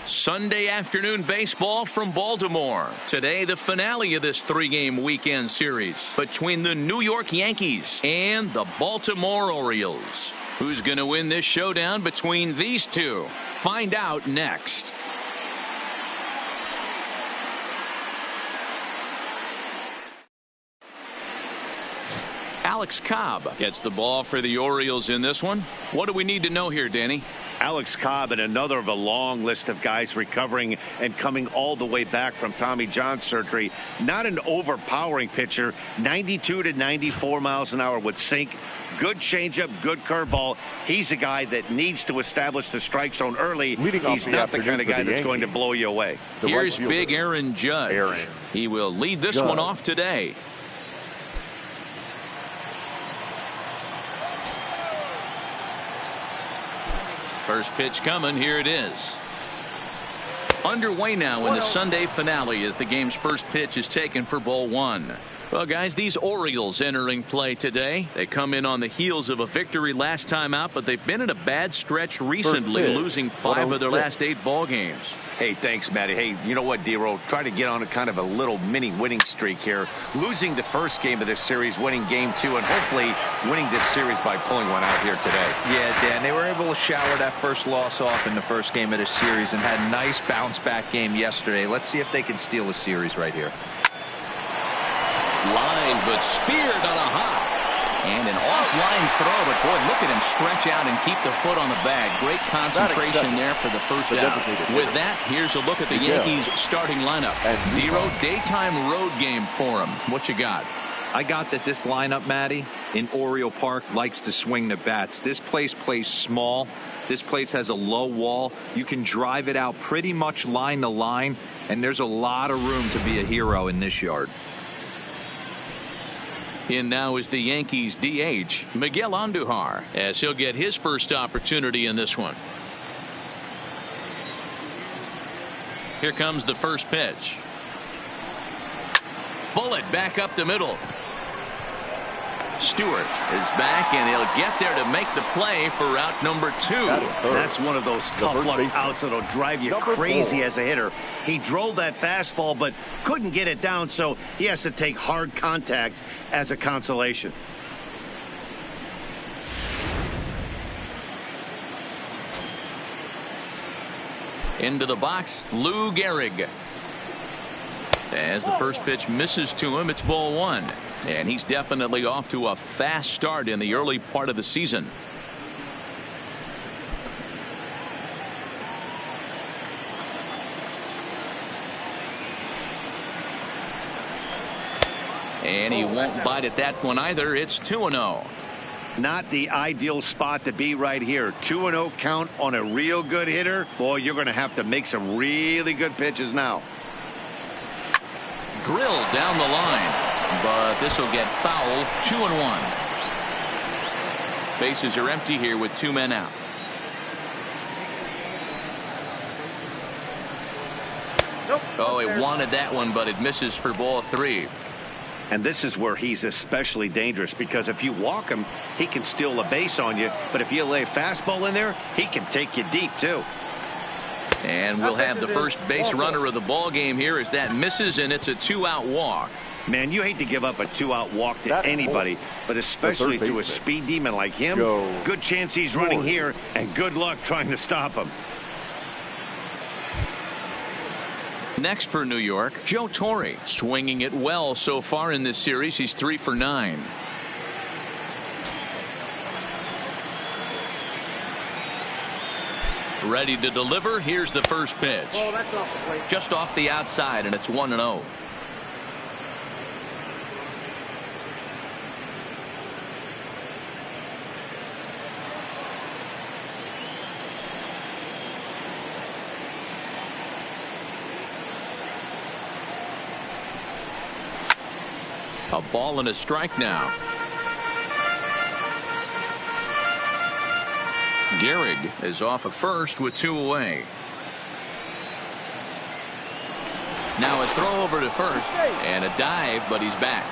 Sunday afternoon baseball from Baltimore. Today, the finale of this three-game weekend series between the New York Yankees and the Baltimore Orioles. Who's going to win this showdown between these two? Find out next. Alex Cobb gets the ball for the Orioles in this one. What do we need to know here, Danny? Alex Cobb and another of a long list of guys recovering and coming all the way back from Tommy John surgery. Not an overpowering pitcher. 92 to 94 miles an hour with sink. Good changeup, good curveball. He's a guy that needs to establish the strike zone early. He's not the kind of guy that's going to blow you away. Here's big Aaron Judge. He will lead this one off today. First pitch coming. Here it is. Underway now in the Sunday finale as the game's first pitch is taken for ball one. Well, guys, these Orioles entering play today. They come in on the heels of a victory last time out, but they've been in a bad stretch recently, losing 5 of their last 8 ball games. Hey, thanks, Matty. Hey, you know what, D-Roll? Try to get on a kind of a little mini winning streak here. Losing the first game of this series, winning game 2, and hopefully winning this series by pulling one out here today. Yeah, Dan, they were able to shower that first loss off in the first game of this series and had a nice bounce-back game yesterday. Let's see if they can steal a series right here. Line, but speared on a hop. And an offline throw, but boy, look at him stretch out and keep the foot on the bag. Great concentration there for the first out. With that, here's a look at the Yankees starting lineup. Zero daytime road game for him. What you got? I got that this lineup, Matty, in Oriole Park likes to swing the bats. This place plays small. This place has a low wall. You can drive it out pretty much line to line, and there's a lot of room to be a hero in this yard. In now is the Yankees DH, Miguel Andujar, as he'll get his first opportunity in this one. Here comes the first pitch. Bullet back up the middle. Stewart is back, and he'll get there to make the play for out number 2. That's one of those tough luck outs that'll drive you crazy as a hitter. He drove that fastball but couldn't get it down, so he has to take hard contact as a consolation. Into the box, Lou Gehrig. As the first pitch misses to him, it's ball 1. And he's definitely off to a fast start in the early part of the season. And he won't bite at that one either. It's 2-0. Not the ideal spot to be right here. 2-0 count on a real good hitter. Boy, you're going to have to make some really good pitches now. Drilled down the line, but this will get fouled. 2-1. Bases are empty here with 2 men out. Oh, it wanted that one, but it misses for ball 3. And this is where he's especially dangerous, because if you walk him, he can steal a base on you. But if you lay a fastball in there, he can take you deep too. And we'll have the first base runner of the ball game here as that misses, and it's a 2-out walk. Man, you hate to give up a 2-out walk to anybody, but especially to a speed demon like him. Good chance he's running here, and good luck trying to stop him. Next for New York, Joe Torre, swinging it well so far in this series. He's 3 for 9. Ready to deliver. Here's the first pitch. Just off the outside, and it's 1-0. A ball and a strike now. Gehrig is off of first with 2 away. Now a throw over to first and a dive, but he's back.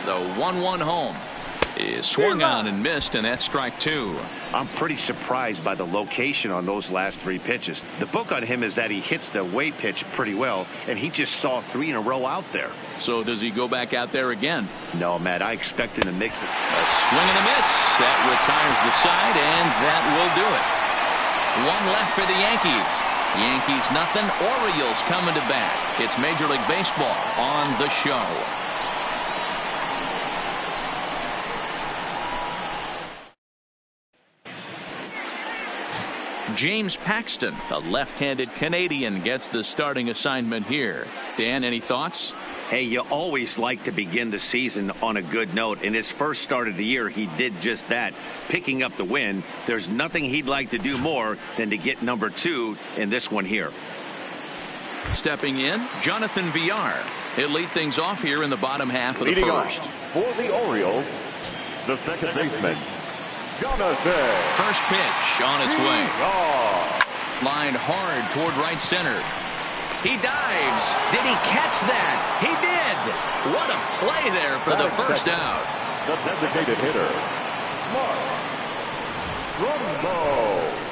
The 1-1 home is swung on and missed, and that's strike 2. I'm pretty surprised by the location on those last 3 pitches. The book on him is that he hits the away pitch pretty well, and he just saw 3 in a row out there. So does he go back out there again? No, Matt, I expect him to mix it. A swing and a miss. That retires the side, and that will do it. 1 left for the Yankees. Yankees nothing. Orioles coming to bat. It's Major League Baseball on the show. James Paxton, the left-handed Canadian, gets the starting assignment here. Dan, any thoughts? Hey, you always like to begin the season on a good note. In his first start of the year, he did just that, picking up the win. There's nothing he'd like to do more than to get number 2 in this one here. Stepping in, Jonathan Villar. He'll lead things off here in the bottom half of the first. For the Orioles, the second baseman, Jonathan. First pitch on its way. Lined hard toward right center. He dives. Did he catch that? He did. What a play there for the first out. The designated hitter, Mark Trumbo.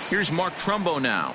Here's Mark Trumbo now,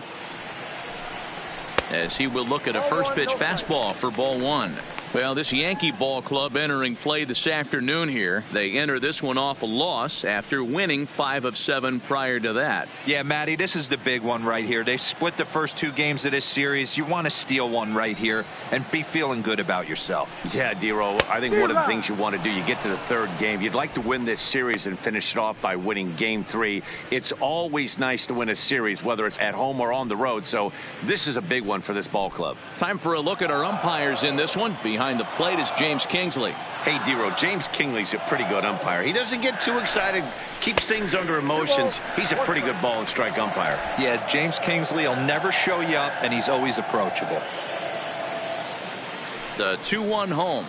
as he will look at a first pitch fastball for ball 1. Well, this Yankee ball club entering play this afternoon here. They enter this one off a loss after winning 5 of 7 prior to that. Yeah, Matty, this is the big one right here. They've split the first 2 games of this series. You want to steal one right here and be feeling good about yourself. Yeah, Dero, I think one of the things you want to do, you get to the 3rd game, you'd like to win this series and finish it off by winning game 3. It's always nice to win a series, whether it's at home or on the road. So this is a big one for this ball club. Time for a look at our umpires in this one. Behind the plate is James Kingsley. Hey, Dero, James Kingsley's a pretty good umpire. He doesn't get too excited, keeps things under emotions. He's a pretty good ball and strike umpire. Yeah, James Kingsley will never show you up, and he's always approachable. The 2-1 home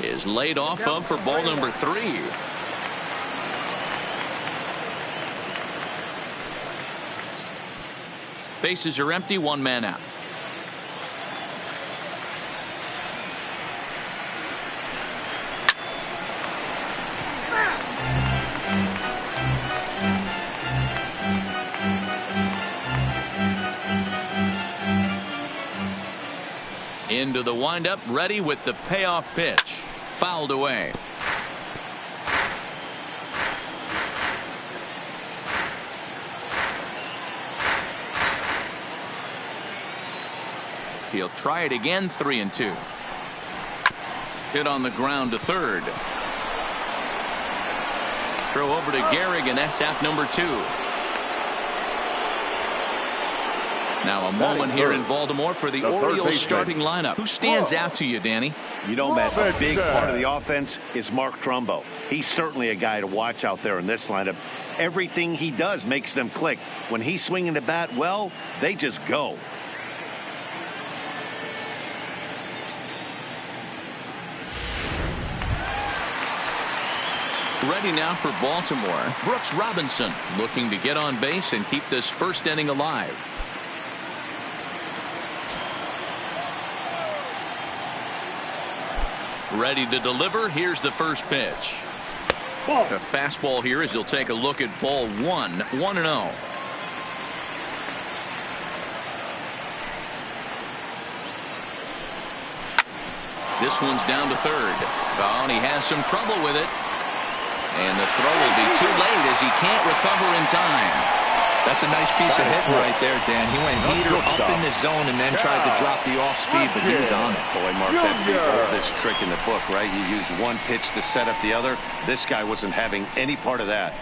is laid off of for ball number 3. Bases are empty, 1 man out. Into the windup, ready with the payoff pitch. Fouled away. He'll try it again, 3-2. Hit on the ground to third. Throw over to Gehrig, and that's out number 2. Now a moment here in Baltimore for the Orioles starting lineup. Who stands out to you, Danny? You know, Matt, a big part of the offense is Mark Trumbo. He's certainly a guy to watch out there in this lineup. Everything he does makes them click. When he's swinging the bat, well, they just go. Ready now for Baltimore, Brooks Robinson, looking to get on base and keep this first inning alive. Ready to deliver. Here's the first pitch. A fastball here as he'll take a look at ball 1, 1-0. This one's down to third. Oh, and he has some trouble with it. And the throw will be too late as he can't recover in time. That's a nice piece of hitting right there, Dan. He went heater up in the zone and then tried to drop the off speed, but he was on it. Boy, Mark, that's the oldest trick in the book, right? You use one pitch to set up the other. This guy wasn't having any part of that.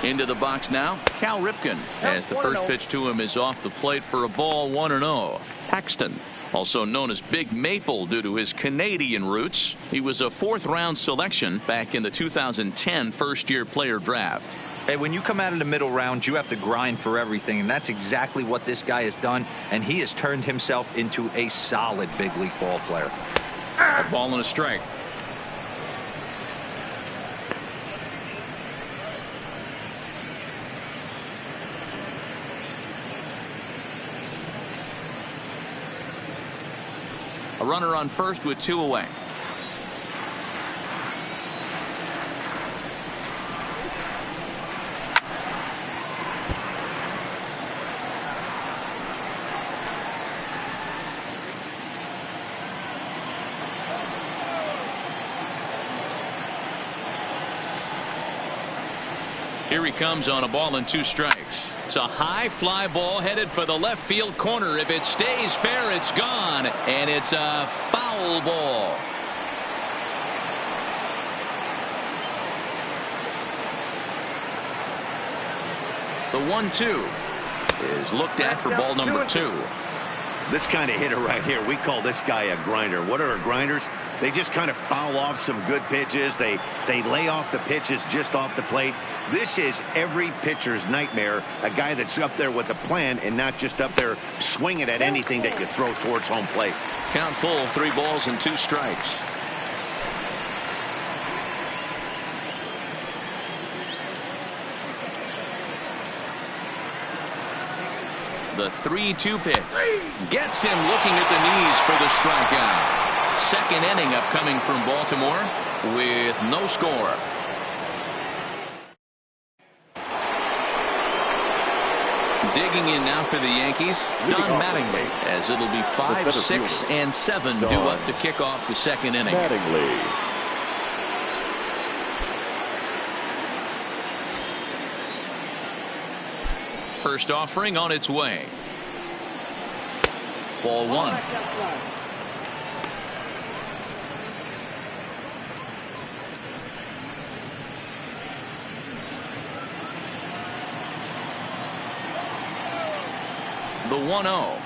Into the box now, Cal Ripken, as the first pitch to him is off the plate for a ball, 1-0. Paxton Also known as Big Maple due to his Canadian roots. He was a 4th-round selection back in the 2010 first-year player draft. Hey, when you come out of the middle round, you have to grind for everything, and that's exactly what this guy has done, and he has turned himself into a solid big league ball player. A ball and a strike. A runner on first with 2 away. Here he comes on a ball and 2 strikes. It's a high fly ball headed for the left field corner. If it stays fair, it's gone, and it's a foul ball. The 1-2 is looked at for ball number 2. This kind of hitter right here, we call this guy a grinder. What are grinders? They just kind of foul off some good pitches. They lay off the pitches just off the plate. This is every pitcher's nightmare, a guy that's up there with a plan and not just up there swinging at anything that you throw towards home plate. Count full, 3 balls and 2 strikes. The 3-2 pitch gets him looking at the knees for the strikeout. Second inning upcoming from Baltimore with no score. Digging in now for the Yankees, Don Mattingly, as it'll be 5, 6, and 7 due up to kick off the second inning. Mattingly. First offering on its way. Ball 1. The 1-0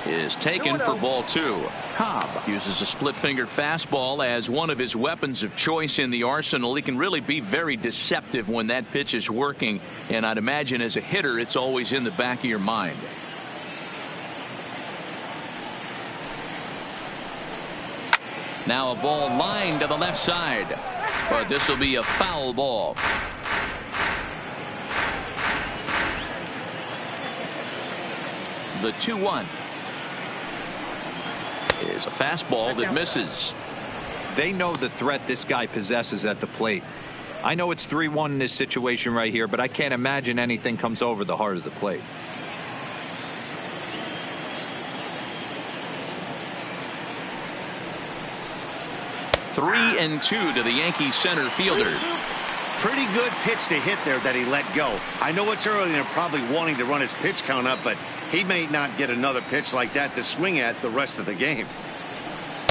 is taken for ball 2. Cobb uses a split-fingered fastball as one of his weapons of choice in the arsenal. He can really be very deceptive when that pitch is working, and I'd imagine as a hitter it's always in the back of your mind. Now a ball lined to the left side, but this will be a foul ball. The 2-1 is a fastball that misses. They know the threat this guy possesses at the plate. I know it's 3-1 in this situation right here, but I can't imagine anything comes over the heart of the plate. Three and 2 to the Yankees center fielder. Pretty good pitch to hit there that he let go. I know it's early and they're probably wanting to run his pitch count up, but he may not get another pitch like that to swing at the rest of the game.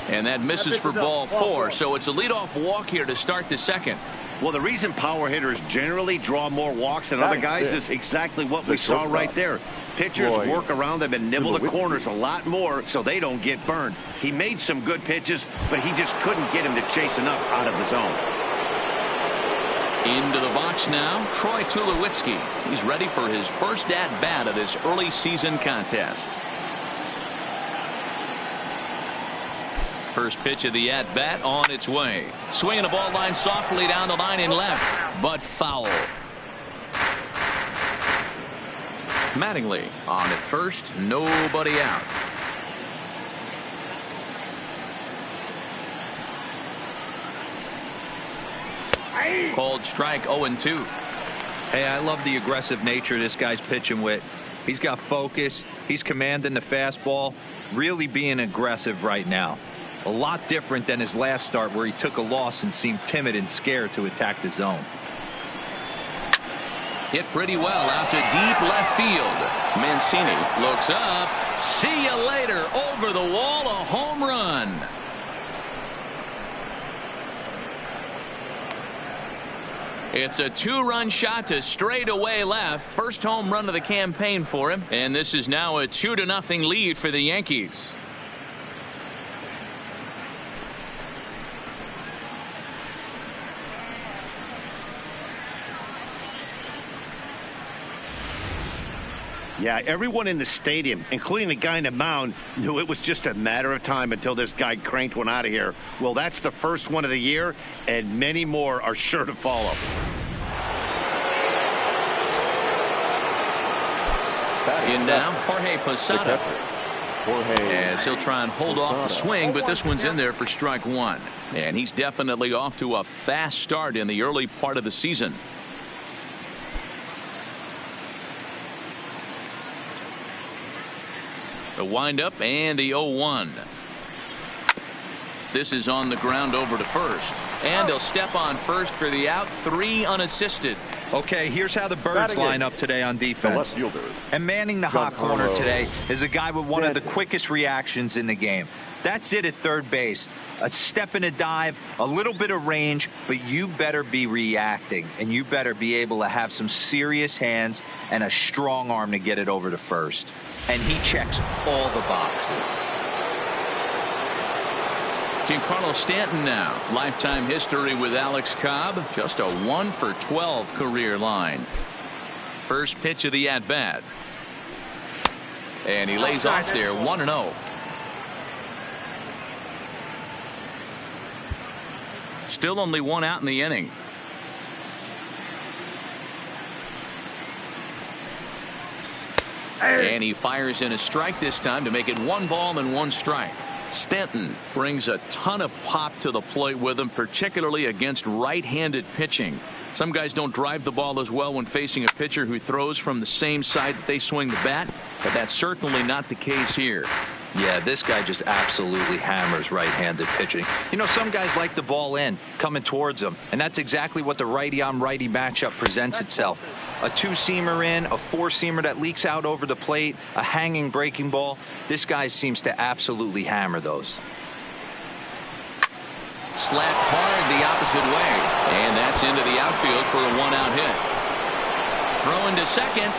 And that misses for ball 4, so it's a leadoff walk here to start the second. Well, the reason power hitters generally draw more walks than other guys is exactly what we saw right there. Pitchers work around them and nibble the corners a lot more so they don't get burned. He made some good pitches, but he just couldn't get him to chase enough out of the zone. Into the box now, Troy Tulowitzki. He's ready for his first at-bat of this early season contest. First pitch of the at-bat on its way. Swinging the ball line softly down the line in left, but foul. Mattingly on at first, nobody out. Called strike 0-2. Hey, I love the aggressive nature this guy's pitching with. He's got focus. He's commanding the fastball. Really being aggressive right now. A lot different than his last start where he took a loss and seemed timid and scared to attack the zone. Hit pretty well out to deep left field. Mancini looks up. See you later. Over the wall, a home run. It's a 2-run shot to straightaway left. First home run of the campaign for him. And this is now a 2-0 lead for the Yankees. Yeah, everyone in the stadium, including the guy in the mound, knew it was just a matter of time until this guy cranked one out of here. Well, that's the first one of the year, and many more are sure to follow. In now, Jorge Posada. As he'll try and hold off the swing, but this one's in there for strike one. And he's definitely off to a fast start in the early part of the season. The windup and the 0-1. This is on the ground over to first. And he'll step on first for the out. 3 unassisted. Okay, here's how the Birds line up today on defense. And manning the hot corner today is a guy with one of the quickest reactions in the game. That's it at third base. A step and a dive, a little bit of range, but you better be reacting, and you better be able to have some serious hands and a strong arm to get it over to first. And he checks all the boxes. Giancarlo Stanton now. Lifetime history with Alex Cobb. Just a 1-for-12 career line. First pitch of the at-bat. And he lays off there 1-0. Still only 1 out in the inning. And he fires in a strike this time to make it 1 ball and 1 strike. Stanton brings a ton of pop to the plate with him, particularly against right-handed pitching. Some guys don't drive the ball as well when facing a pitcher who throws from the same side that they swing the bat, but that's certainly not the case here. Yeah, this guy just absolutely hammers right-handed pitching. You know, some guys like the ball in, coming towards them, and that's exactly what the righty-on-righty matchup presents itself. A 2-seamer in, a 4-seamer that leaks out over the plate, a hanging breaking ball. This guy seems to absolutely hammer those. Slapped hard the opposite way, and that's into the outfield for a 1-out hit. Throwing to second.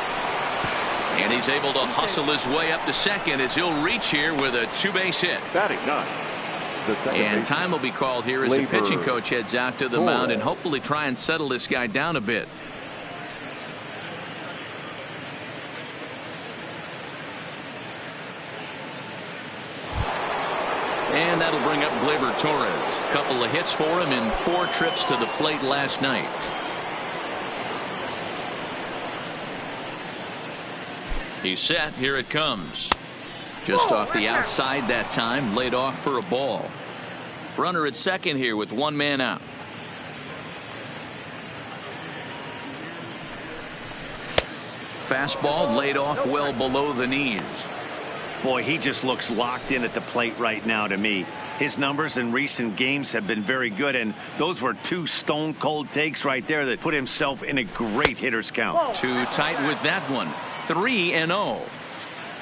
And he's able to hustle his way up to second as he'll reach here with a 2-base hit. Batting 9. And time will be called here as the pitching coach heads out to the mound and hopefully try and settle this guy down a bit. And that'll bring up Gleyber Torres. Couple of hits for him in 4 trips to the plate last night. He's set. Here it comes. Just off the outside that time. Laid off for a ball. Runner at second here with 1 man out. Fastball laid off well below the knees. Boy, he just looks locked in at the plate right now to me. His numbers in recent games have been very good, and those were 2 stone-cold takes right there that put himself in a great hitter's count. Too tight with that one. 3-0.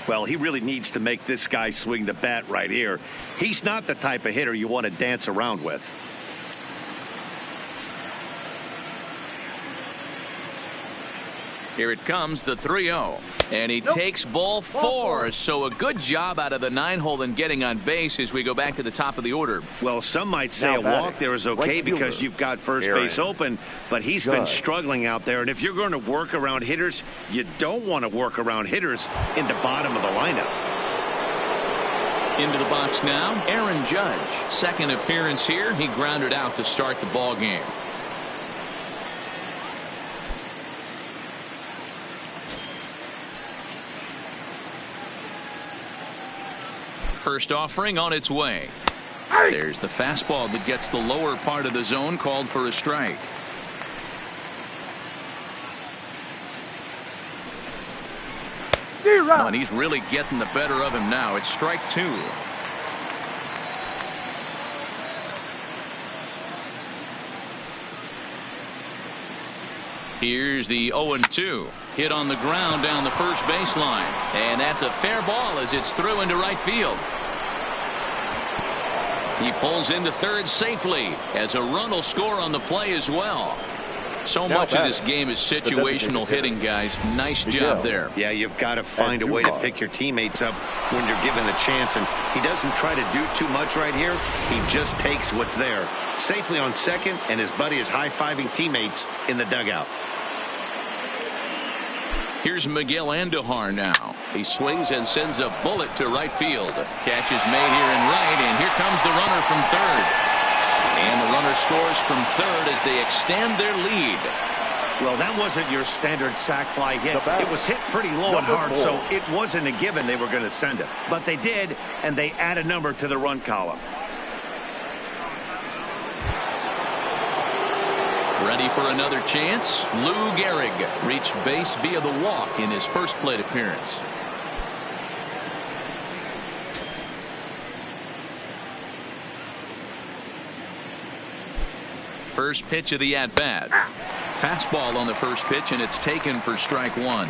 Well, he really needs to make this guy swing the bat right here. He's not the type of hitter you want to dance around with. Here it comes, the 3-0. And he takes ball 4. So a good job out of the 9-hole in getting on base as we go back to the top of the order. Well, some might say a walk there is okay because you've got first base open, but he's been struggling out there. And if you're going to work around hitters, you don't want to work around hitters in the bottom of the lineup. Into the box now, Aaron Judge. Second appearance here. He grounded out to start the ball game. First offering on its way. There's the fastball that gets the lower part of the zone, called for a strike. Oh, and he's really getting the better of him now. It's strike 2. Here's the 0-2. Hit on the ground down the first baseline. And that's a fair ball as it's through into right field. He pulls into third safely as a run will score on the play as well. So much of this game is situational hitting, guys. Nice job there. Yeah, you've got to find a way to pick your teammates up when you're given the chance, and he doesn't try to do too much right here. He just takes what's there. Safely on second, and his buddy is high-fiving teammates in the dugout. Here's Miguel Andujar now. He swings and sends a bullet to right field. Catch is made here in right, and here comes the runner from third. And the runner scores from third as they extend their lead. Well, that wasn't your standard sac fly hit. It was hit pretty low and hard, so it wasn't a given they were going to send it. But they did, and they add a number to the run column. Ready for another chance? Lou Gehrig reached base via the walk in his first plate appearance. First pitch of the at-bat. Fastball on the first pitch, and it's taken for strike one.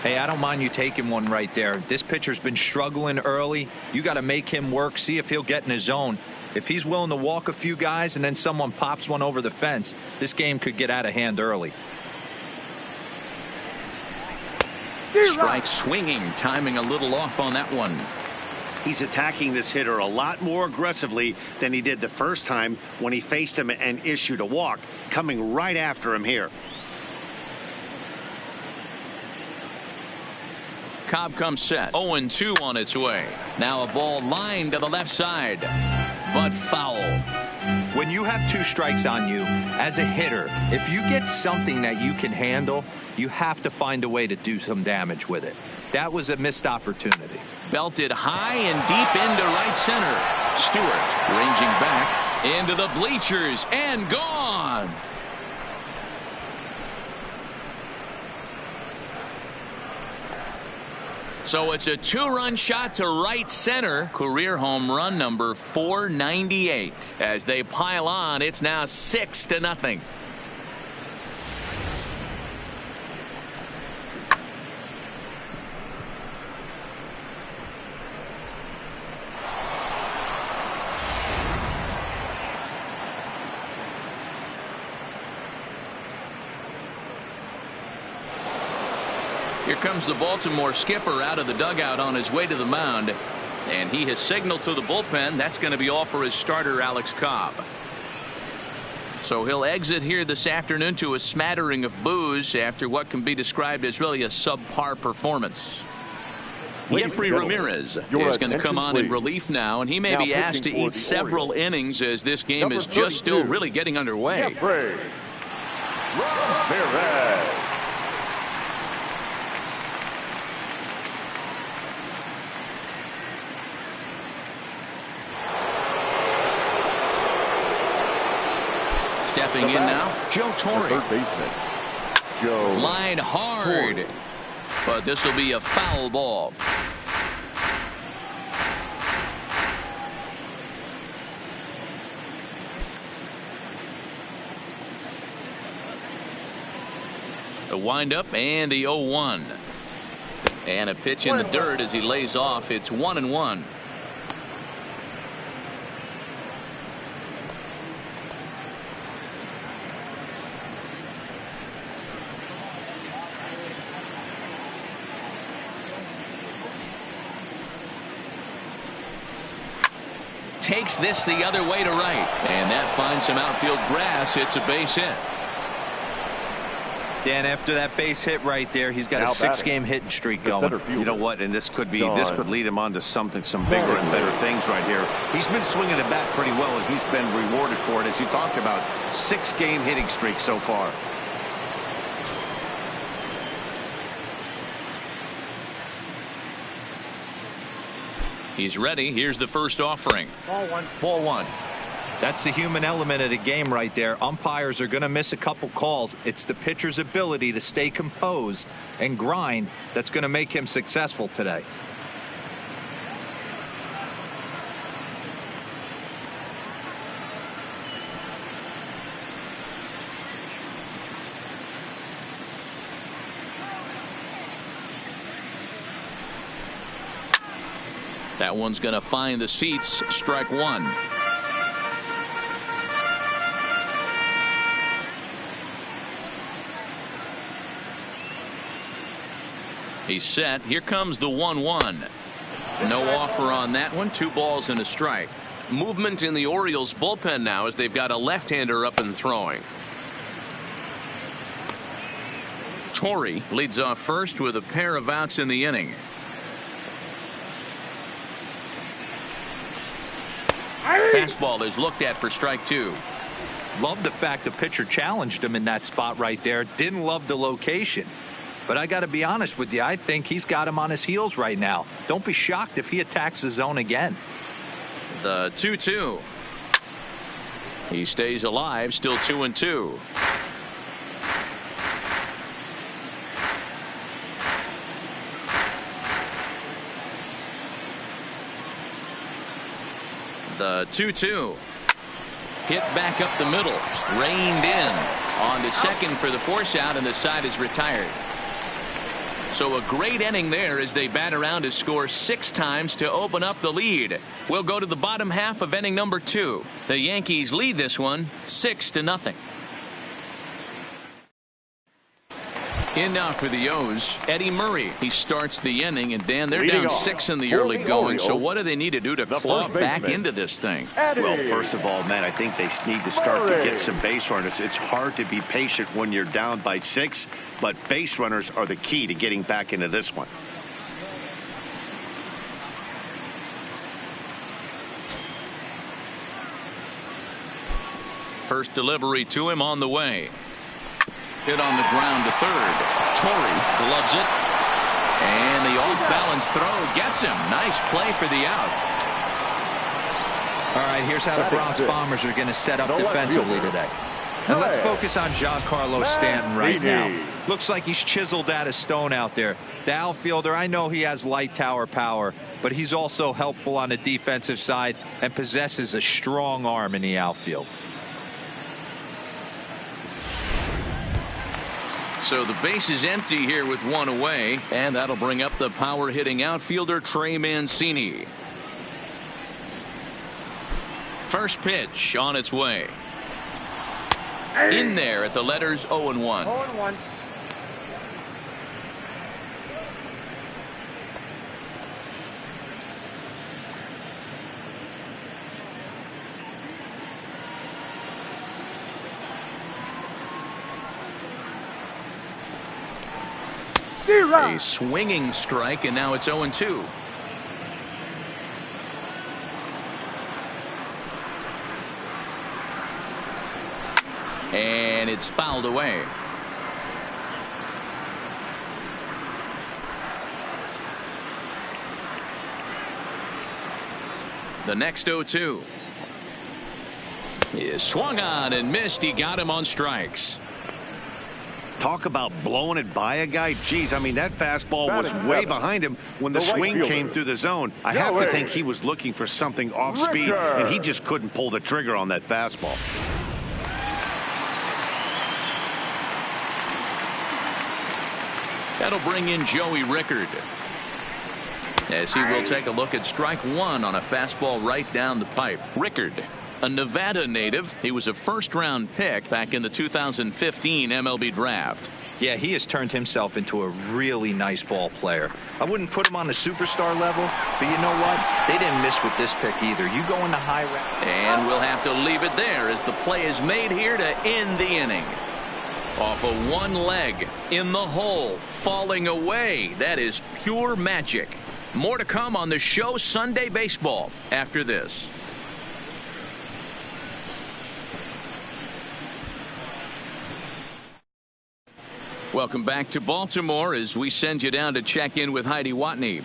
Hey, I don't mind you taking one right there. This pitcher's been struggling early. You got to make him work, see if he'll get in his zone. If he's willing to walk a few guys and then someone pops one over the fence, this game could get out of hand early. Strike swinging, timing a little off on that one. He's attacking this hitter a lot more aggressively than he did the first time when he faced him and issued a walk, coming right after him here. Cobb comes set. 0-2 on its way. Now a ball lined to the left side, but foul. When you have two strikes on you as a hitter, if you get something that you can handle, you have to find a way to do some damage with it. That was a missed opportunity. Belted high and deep into right center. Stewart ranging back into the bleachers and gone. So it's a two-run shot to right center. Career home run number 498. As they pile on, it's now 6-0. Here comes the Baltimore skipper out of the dugout on his way to the mound, and he has signaled to the bullpen that's going to be all for his starter Alex Cobb. So he'll exit here this afternoon to a smattering of boos after what can be described as really a subpar performance. Jeffrey Ramirez is going to come on in relief now, and he may be asked to eat several innings as this game is just still really getting underway. Jeffrey Ramirez. Stepping in now, Joe Torre. Third baseman, Joe. Line hard, Torre. but this will be a foul ball. The windup and the 0-1. And a pitch in the dirt as he lays off. It's 1-1. Takes this the other way to right, and that finds some outfield grass. It's a base hit. Dan, after that base hit right there, he's got a 6-game hitting streak going. You know what? And this could lead him on to some bigger and better things right here. He's been swinging the bat pretty well, and he's been rewarded for it, as you talked about. 6-game hitting streak so far. He's ready. Here's the first offering. Ball one. That's the human element of the game right there. Umpires are going to miss a couple calls. It's the pitcher's ability to stay composed and grind that's going to make him successful today. That one's going to find the seats. Strike one. He's set. Here comes the 1-1. No offer on that one. 2 balls and a strike. Movement in the Orioles bullpen now as they've got a left-hander up and throwing. Torrey leads off first with a pair of outs in the inning. Fastball is looked at for strike 2. Love the fact the pitcher challenged him in that spot right there. Didn't love the location. But I got to be honest with you, I think he's got him on his heels right now. Don't be shocked if he attacks the zone again. The 2-2. He stays alive, still 2-2. The 2-2. Hit back up the middle. Reined in. On to second for the force out, and the side is retired. So a great inning there as they bat around to score 6 times to open up the lead. We'll go to the bottom half of inning number 2. The Yankees lead this one 6-0. In now for the O's, Eddie Murray. He starts the inning, and Dan, they're down 6 in the early going. So what do they need to do to claw back into this thing? Well, first of all, Matt, I think they need to start to get some base runners. It's hard to be patient when you're down by 6, but base runners are the key to getting back into this one. First delivery to him on the way. Hit on the ground to third. Torrey gloves it. And the off-balance throw gets him. Nice play for the out. All right, here's how the Bronx Bombers are going to set up defensively today. And let's focus on Giancarlo Stanton right now. Looks like he's chiseled out of stone out there. The outfielder, I know he has light tower power, but he's also helpful on the defensive side and possesses a strong arm in the outfield. So the base is empty here with 1 away, and that'll bring up the power hitting outfielder Trey Mancini. First pitch on its way. In there at the letters 0-1. 0-1. A swinging strike, and now it's 0-2. And it's fouled away. The next 0-2 is swung on and missed. He got him on strikes. Talk about blowing it by a guy. Geez, I mean, that fastball was way behind him when the swing came through the zone. I have to think he was looking for something off speed, and he just couldn't pull the trigger on that fastball. That'll bring in Joey Rickard, as he will take a look at strike 1 on a fastball right down the pipe. Rickard, a Nevada native. He was a first-round pick back in the 2015 MLB draft. Yeah, he has turned himself into a really nice ball player. I wouldn't put him on the superstar level, but you know what? They didn't miss with this pick either. You go in the high round. And we'll have to leave it there as the play is made here to end the inning. Off of one leg, in the hole, falling away. That is pure magic. More to come on the show Sunday Baseball after this. Welcome back to Baltimore as we send you down to check in with Heidi Watney.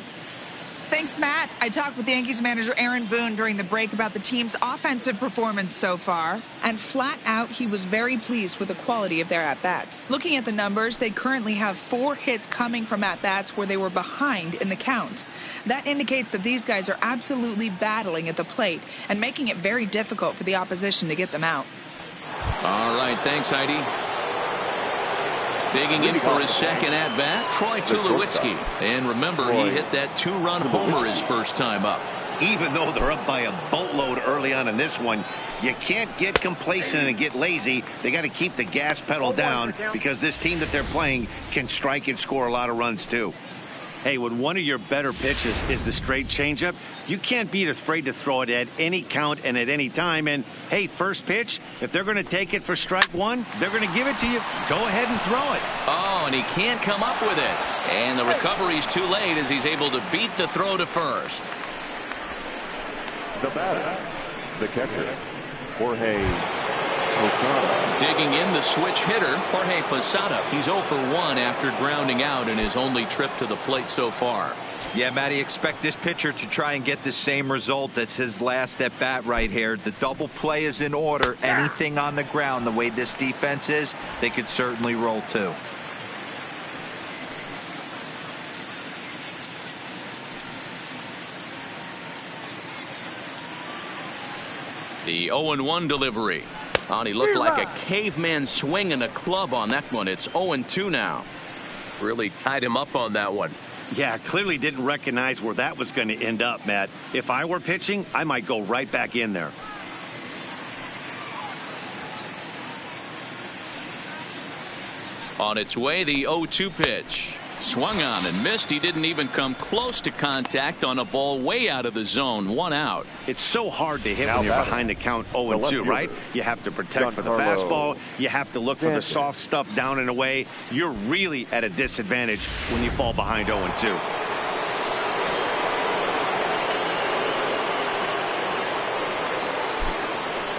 Thanks, Matt. I talked with Yankees manager Aaron Boone during the break about the team's offensive performance so far. And flat out, he was very pleased with the quality of their at-bats. Looking at the numbers, they currently have 4 hits coming from at-bats where they were behind in the count. That indicates that these guys are absolutely battling at the plate and making it very difficult for the opposition to get them out. All right, thanks, Heidi. Digging in for his second at-bat, Troy Tulowitzki. And remember, he hit that 2-run homer his first time up. Even though they're up by a boatload early on in this one, you can't get complacent and get lazy. They got to keep the gas pedal down because this team that they're playing can strike and score a lot of runs too. Hey, when one of your better pitches is the straight changeup, you can't be afraid to throw it at any count and at any time. And, hey, first pitch, if they're going to take it for strike one, they're going to give it to you. Go ahead and throw it. Oh, and he can't come up with it. And the recovery's too late as he's able to beat the throw to first. The batter, the catcher, Jorge Posada. Digging in the switch hitter, Jorge Posada. He's 0 for 1 after grounding out in his only trip to the plate so far. Yeah, Matty, expect this pitcher to try and get the same result. That's his last at bat right here. The double play is in order. Anything on the ground, the way this defense is, they could certainly roll too. The 0-1 delivery. Oh, he looked like a caveman swinging a club on that one. It's 0-2 now. Really tied him up on that one. Yeah, clearly didn't recognize where that was going to end up, Matt. If I were pitching, I might go right back in there. On its way, the 0-2 pitch. Swung on and missed. He didn't even come close to contact on a ball way out of the zone. 1 out. It's so hard to hit when you're behind the count 0-2, right? You have to protect for the fastball. You have to look for the soft stuff down and away. You're really at a disadvantage when you fall behind 0-2.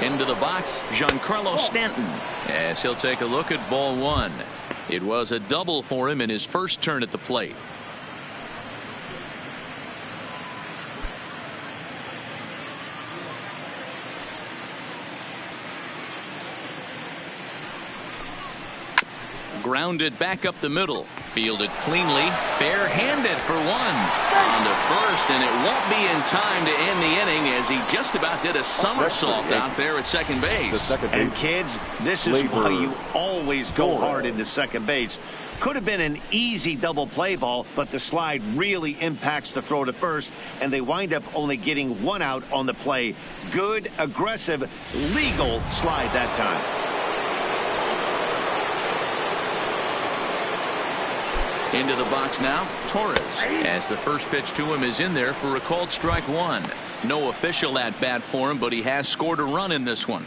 Into the box, Giancarlo Stanton, as he'll take a look at ball 1. It was a double for him in his first turn at the plate. Grounded back up the middle. Fielded cleanly. Fair-handed for 1. On to first, and it won't be in time to end the inning as he just about did a somersault out there at second base. And kids, this is why you always go hard into second base. Could have been an easy double play ball, but the slide really impacts the throw to first, and they wind up only getting 1 out on the play. Good, aggressive, legal slide that time. Into the box now, Torres, as the first pitch to him is in there for a called strike 1. No official at bat for him, but he has scored a run in this one.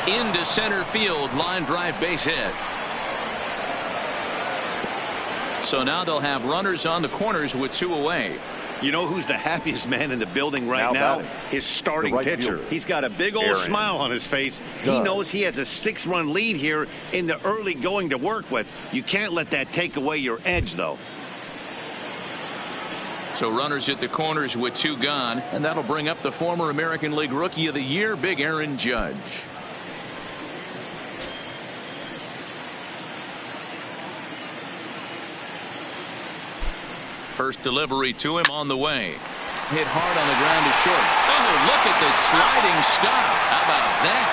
Into center field, line drive, base hit. So now they'll have runners on the corners with 2 away. You know who's the happiest man in the building right now? His starting pitcher. He's got a big old smile on his face. He knows he has a 6-run lead here in the early going to work with. You can't let that take away your edge, though. So runners at the corners with 2 gone, and that'll bring up the former American League Rookie of the Year, Big Aaron Judge. First delivery to him on the way. Hit hard on the ground to short. Oh, look at the sliding stop. How about that?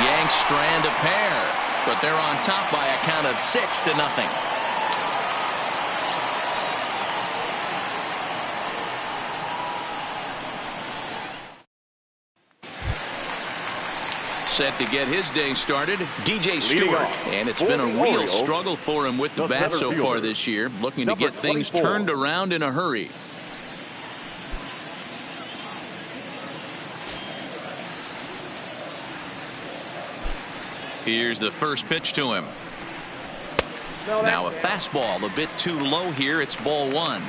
Yanks strand a pair, but they're on top by a count of 6-0. Set to get his day started, DJ Stewart. And it's been a real struggle for him with the bat so far this year, looking to get things turned around in a hurry. Here's the first pitch to him. Now a fastball a bit too low here. It's ball 1.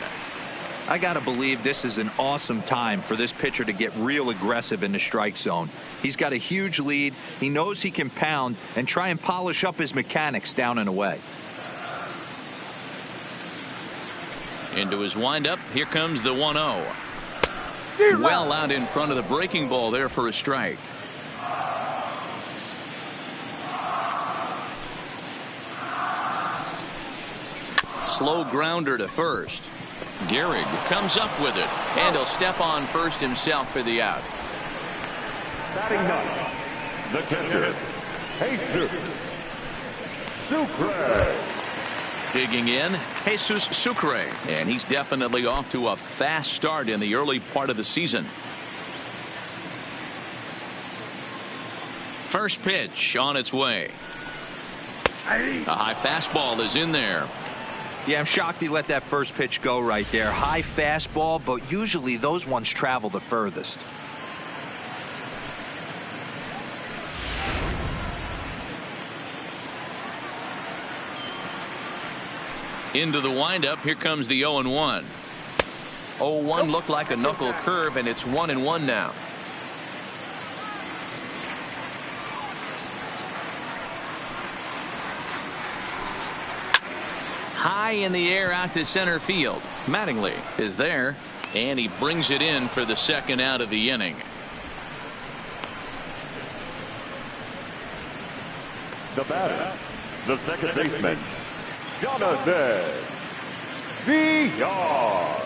I got to believe this is an awesome time for this pitcher to get real aggressive in the strike zone. He's got a huge lead. He knows he can pound and try and polish up his mechanics down and away. Into his windup. Here comes the 1-0. Well out in front of the breaking ball there for a strike. Slow grounder to first. Gehrig comes up with it, and he'll step on first himself for the out. Batting 9, the catcher, Jesus Sucre. Digging in, Jesus Sucre, and he's definitely off to a fast start in the early part of the season. First pitch on its way. A high fastball is in there. Yeah, I'm shocked he let that first pitch go right there. High fastball, but usually those ones travel the furthest. Into the windup. Here comes the 0-1. 0-1 looked like a knuckle curve, and it's 1-1 now. High in the air out to center field. Mattingly is there, and he brings it in for the second out of the inning. The batter, the second baseman, Jonathan Villar.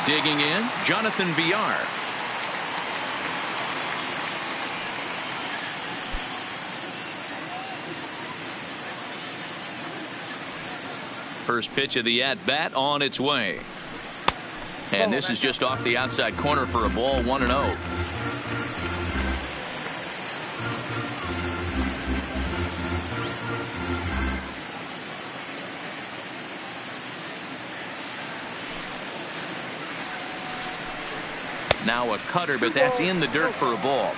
Digging in, Jonathan Villar. First pitch of the at-bat on its way. And this is just off the outside corner for a ball, 1-0. Now a cutter, but that's in the dirt for a ball.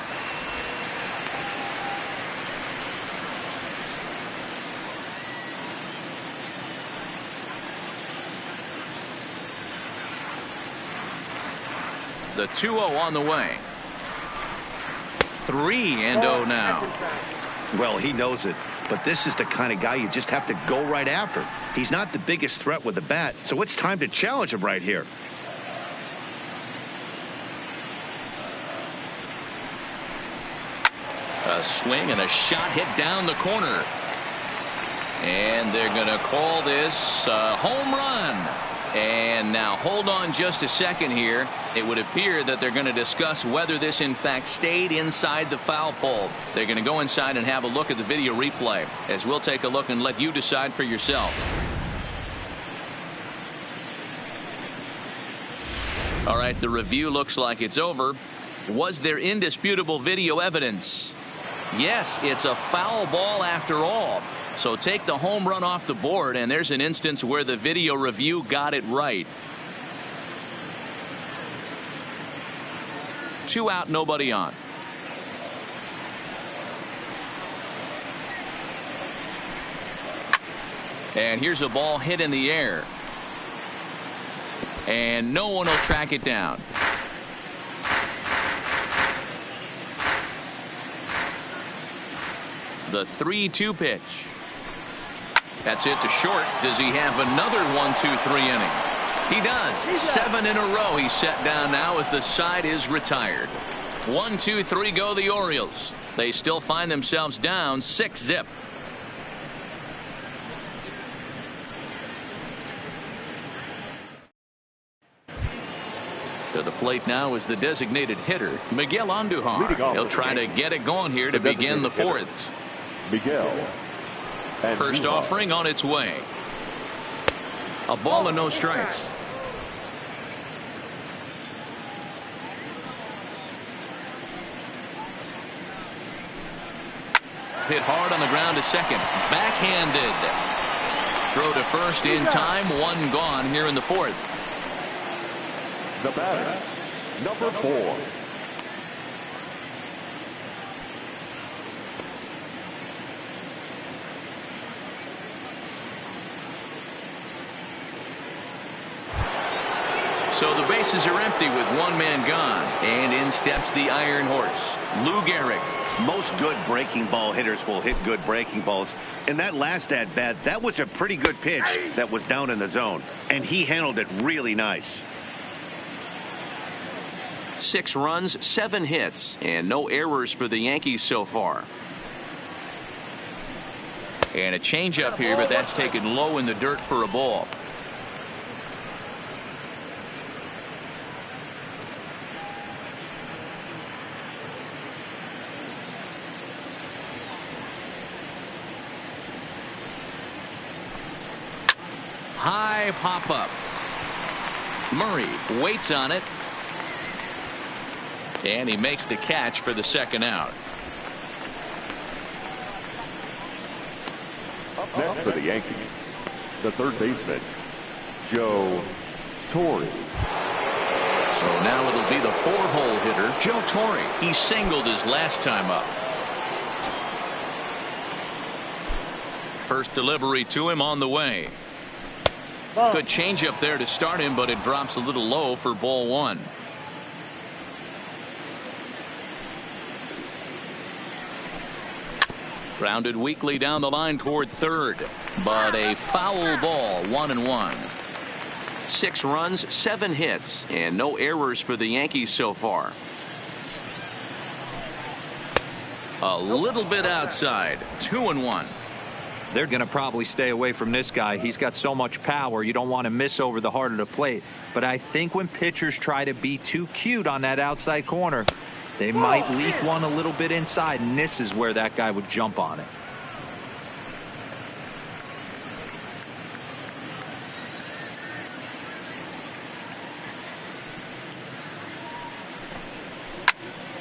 The 2-0 on the way. 3-0 now. Well, he knows it, but this is the kind of guy you just have to go right after. He's not the biggest threat with the bat, so it's time to challenge him right here. A swing and a shot hit down the corner. And they're going to call this a home run. And now hold on just a second here. It would appear that they're going to discuss whether this in fact stayed inside the foul pole. They're going to go inside and have a look at the video replay, as we'll take a look and let you decide for yourself. All right, the review looks like it's over. Was there indisputable video evidence? Yes, it's a foul ball after all. So take the home run off the board, and there's an instance where the video review got it right. 2 out, nobody on. And here's a ball hit in the air. And no one will track it down. The 3-2 pitch. That's it to short. Does he have another 1-2-3 inning? He does. 7 in a row he's set down now as the side is retired. 1-2-3 go the Orioles. They still find themselves down 6-0. To the plate now is the designated hitter, Miguel Andujar. He'll try to get it going here to begin the fourth. Miguel. First offering on its way. A ball and no strikes. Hit hard on the ground to second. Backhanded. Throw to first in time. 1 gone here in the fourth. The batter, number 4. So the bases are empty with 1 man gone, and in steps the Iron Horse, Lou Gehrig. Most good breaking ball hitters will hit good breaking balls. In that last at bat, that was a pretty good pitch that was down in the zone, and he handled it really nice. 6 runs, 7 hits, and no errors for the Yankees so far. And a changeup here, but that's taken low in the dirt for a ball. away pop-up. Murray waits on it. And he makes the catch for the second out. Next for the Yankees, the third baseman, Joe Torre. So now it'll be the 4-hole hitter, Joe Torre. He singled his last time up. First delivery to him on the way. Good changeup there to start him, but it drops a little low for ball 1. Grounded weakly down the line toward third, but a foul ball, 1-1. 6 runs, 7 hits, and no errors for the Yankees so far. A little bit outside, 2-1. They're going to probably stay away from this guy. He's got so much power. You don't want to miss over the heart of the plate. But I think when pitchers try to be too cute on that outside corner, they might leak one a little bit inside, and this is where that guy would jump on it.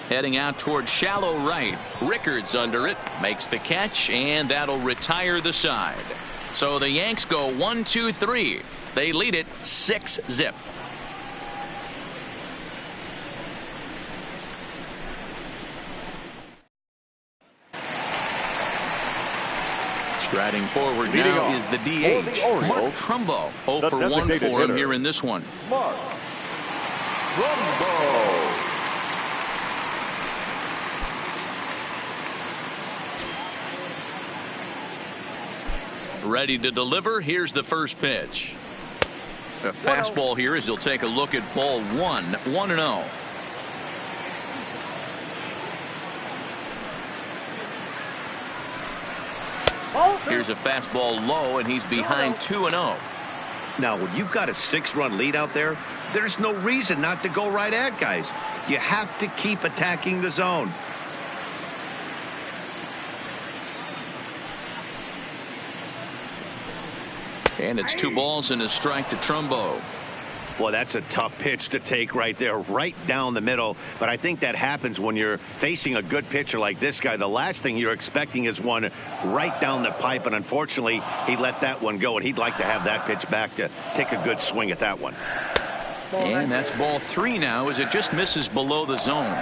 Heading out toward shallow right. Rickards under it, makes the catch, and that'll retire the side. So the Yanks go 1-2-3. They lead it 6-0. Striding forward now is the DH, Mark Trumbo. 0 for 1 for him here in this one. Mark Trumbo. Ready to deliver. Here's the first pitch. A fastball here as he'll take a look at ball 1. 1-0. Here's a fastball low, and he's behind 2-0. Now, when you've got a 6-run lead out there, there's no reason not to go right at guys. You have to keep attacking the zone. And it's 2 balls and a strike to Trumbo. Well, that's a tough pitch to take right there, right down the middle. But I think that happens when you're facing a good pitcher like this guy. The last thing you're expecting is one right down the pipe. And unfortunately, he let that one go. And he'd like to have that pitch back to take a good swing at that one. And that's ball 3 now as it just misses below the zone.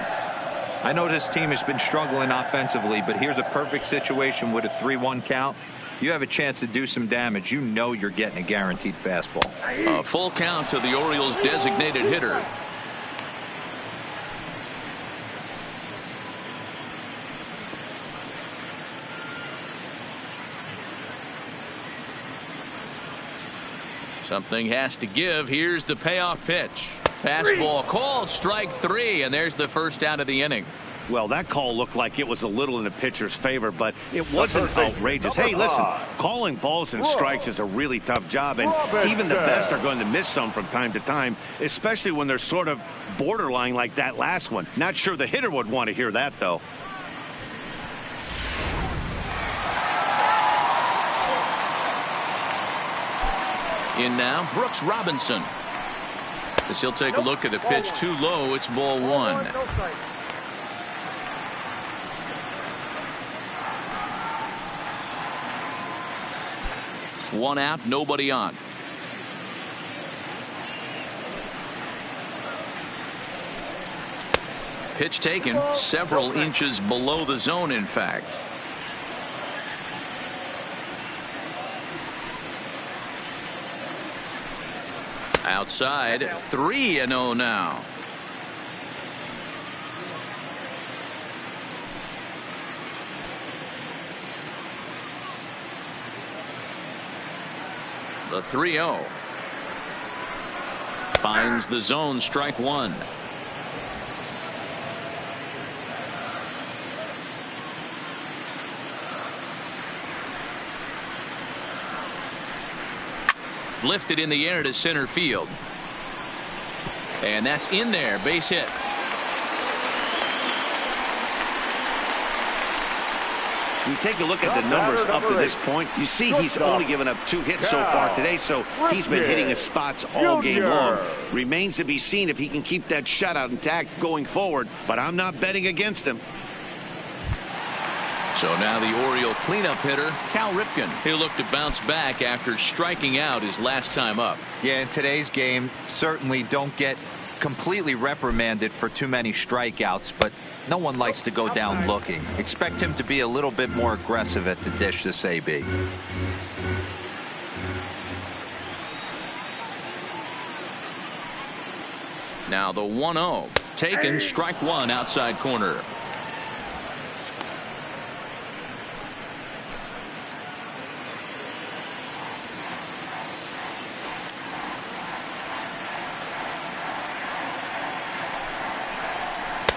I know this team has been struggling offensively, but here's a perfect situation with a 3-1 count. You have a chance to do some damage. You know you're getting a guaranteed fastball. A full count to the Orioles designated hitter. Something has to give. Here's the payoff pitch. Fastball called, strike 3, and there's the first out of the inning. Well, that call looked like it was a little in the pitcher's favor, but it wasn't outrageous. Hey, listen, calling balls and strikes is a really tough job, and even the best are going to miss some from time to time, especially when they're sort of borderline like that last one. Not sure the hitter would want to hear that, though. In now, Brooks Robinson. As he'll take a look at the pitch too low, it's ball 1. One out, nobody on. Pitch taken several inches below the zone, in fact. Outside, 3-0 now. The 3-0 finds the zone, strike 1. Lifted in the air to center field, and that's in there, base hit. You take a look at the numbers up to this point. You see he's only given up 2 hits so far today, so he's been hitting his spots all game long. Remains to be seen if he can keep that shutout intact going forward, but I'm not betting against him. So now the Oriole cleanup hitter, Cal Ripken. He'll look to bounce back after striking out his last time up. Yeah, in today's game, certainly don't get completely reprimanded for too many strikeouts, but no one likes to go down looking. Expect him to be a little bit more aggressive at the dish this AB. Now the 1-0. Taken, strike one outside corner.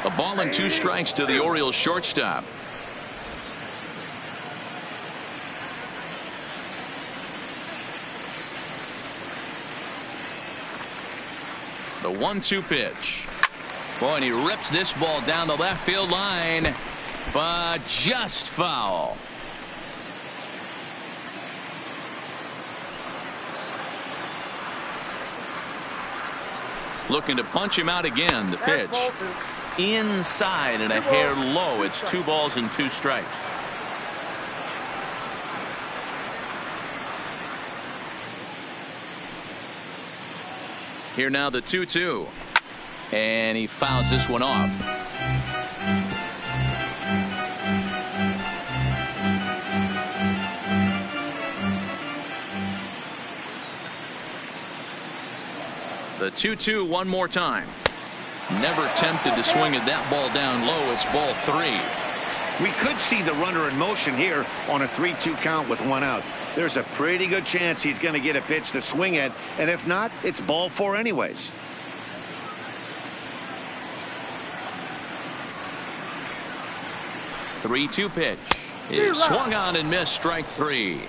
A ball and 2 strikes to the Orioles shortstop. The 1-2 pitch. Boy, and he rips this ball down the left field line, but just foul. Looking to punch him out again. The pitch inside and a hair low. It's 2 balls and 2 strikes. Here now the 2-2, and he fouls this one off. The 2-2 one more time. Never tempted to swing at that ball down low. It's ball 3. We could see the runner in motion here on a 3-2 count with 1 out. There's a pretty good chance he's going to get a pitch to swing at, and if not, it's ball 4 anyways. The 3-2 pitch is swung on and missed. Strike 3.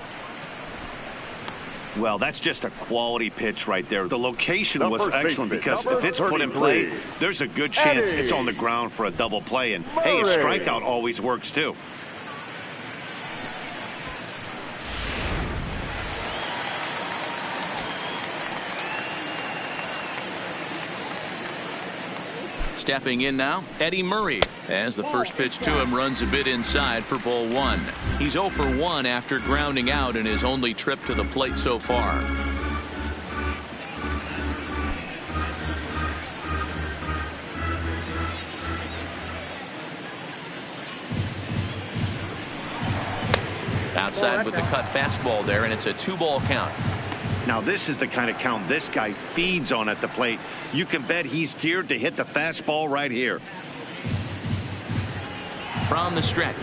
Well, that's just a quality pitch right there. The location was excellent because if it's put in play, there's a good chance it's on the ground for a double play. And, hey, a strikeout always works, too. Stepping in now, Eddie Murray, as the first pitch to him runs a bit inside for ball 1. He's 0 for 1 after grounding out in his only trip to the plate so far. Outside with the cut fastball there, and it's a 2-ball count. Now this is the kind of count this guy feeds on at the plate. You can bet he's geared to hit the fastball right here. From the stretch.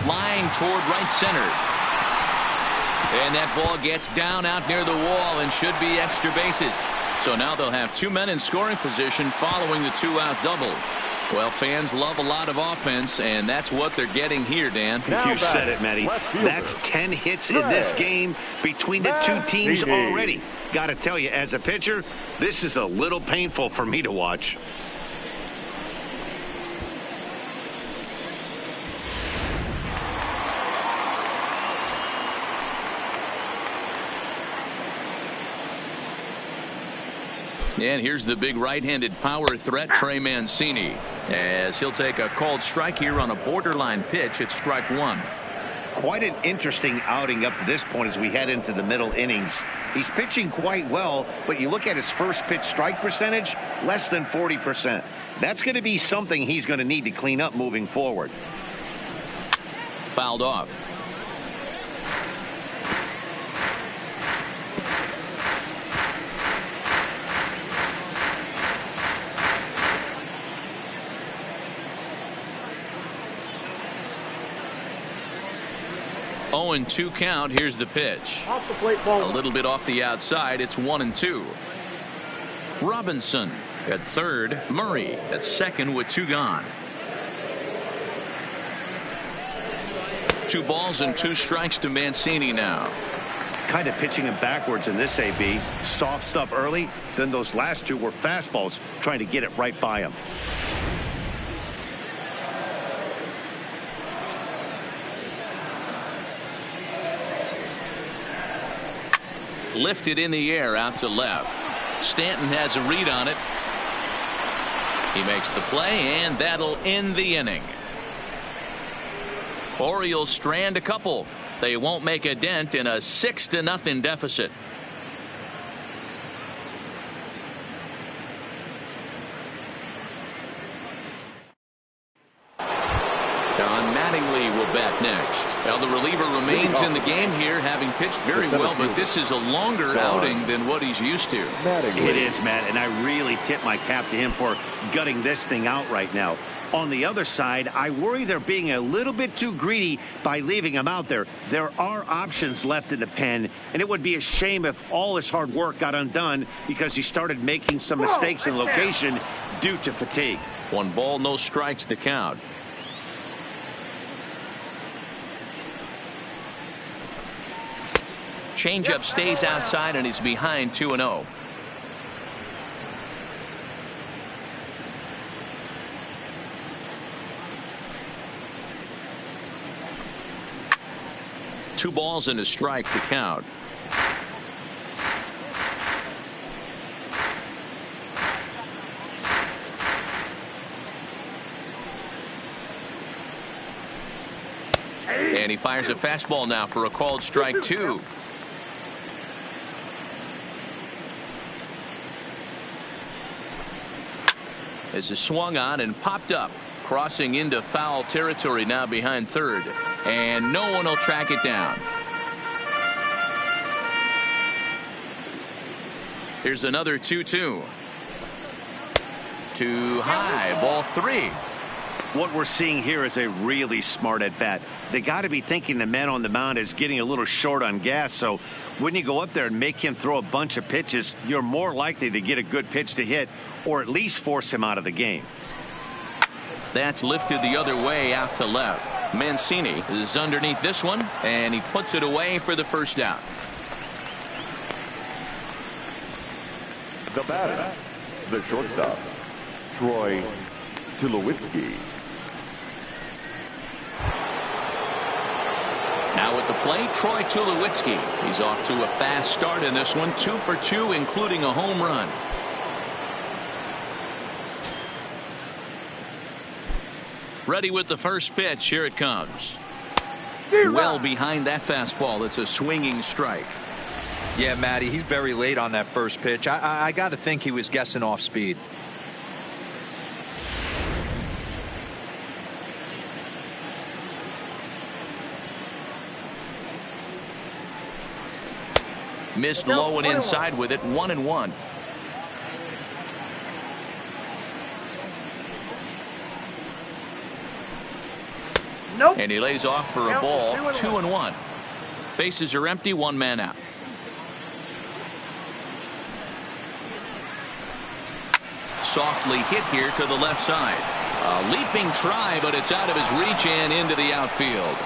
Line toward right center. And that ball gets down out near the wall and should be extra bases. So now they'll have 2 men in scoring position following the 2-out double. Well, fans love a lot of offense, and that's what they're getting here, Dan. You said it, Matty. That's 10 hits in this game between the 2 teams already. Got to tell you, as a pitcher, this is a little painful for me to watch. And here's the big right-handed power threat, Trey Mancini, as he'll take a called strike here on a borderline pitch at strike 1. Quite an interesting outing up to this point as we head into the middle innings. He's pitching quite well, but you look at his first pitch strike percentage, less than 40%. That's going to be something he's going to need to clean up moving forward. Fouled off. Oh, 0-2 count. Here's the pitch. Off the plate ball. A little bit off the outside. It's 1-2. Robinson at third. Murray at second with 2 gone. 2 balls and 2 strikes to Mancini now. Kind of pitching him backwards in this AB. Soft stuff early. Then those last 2 were fastballs, trying to get it right by him. Lifted in the air out to left. Stanton has a read on it. He makes the play, and that'll end the inning. Orioles strand a couple. They won't make a dent in a 6-0 deficit. Don Mattingly will bat next. Now the reliever remains in the game here, having pitched very well, but this is a longer outing than what he's used to. It is, Matt, and I really tip my cap to him for gutting this thing out right now. On the other side, I worry they're being a little bit too greedy by leaving him out there. There are options left in the pen, and it would be a shame if all his hard work got undone because he started making some mistakes in location due to fatigue. 1 ball, no strikes, the count. Changeup stays outside, and he's behind 2-0. Two balls and a strike to count. And he fires a fastball now for a called strike 2. This is swung on and popped up, crossing into foul territory now behind third, and no one will track it down. Here's another 2-2. Too high, ball 3. What we're seeing here is a really smart at bat. They got to be thinking the man on the mound is getting a little short on gas, so when you go up there and make him throw a bunch of pitches, you're more likely to get a good pitch to hit or at least force him out of the game. That's lifted the other way out to left. Mancini is underneath this one, and he puts it away for the first out. The batter, the shortstop, Troy Tulowitzki. Now at the plate, Troy Tulowitzki. He's off to a fast start in this one, 2 for 2, including a home run. Ready with the first pitch. Here it comes. Well behind that fastball. It's a swinging strike. Yeah, Matty, he's very late on that first pitch. I got to think he was guessing off speed. Missed low and inside with it. 1-1. Nope. And he lays off for a ball. 2-1. Bases are empty. 1 man out. Softly hit here to the left side. A leaping try, but it's out of his reach and into the outfield.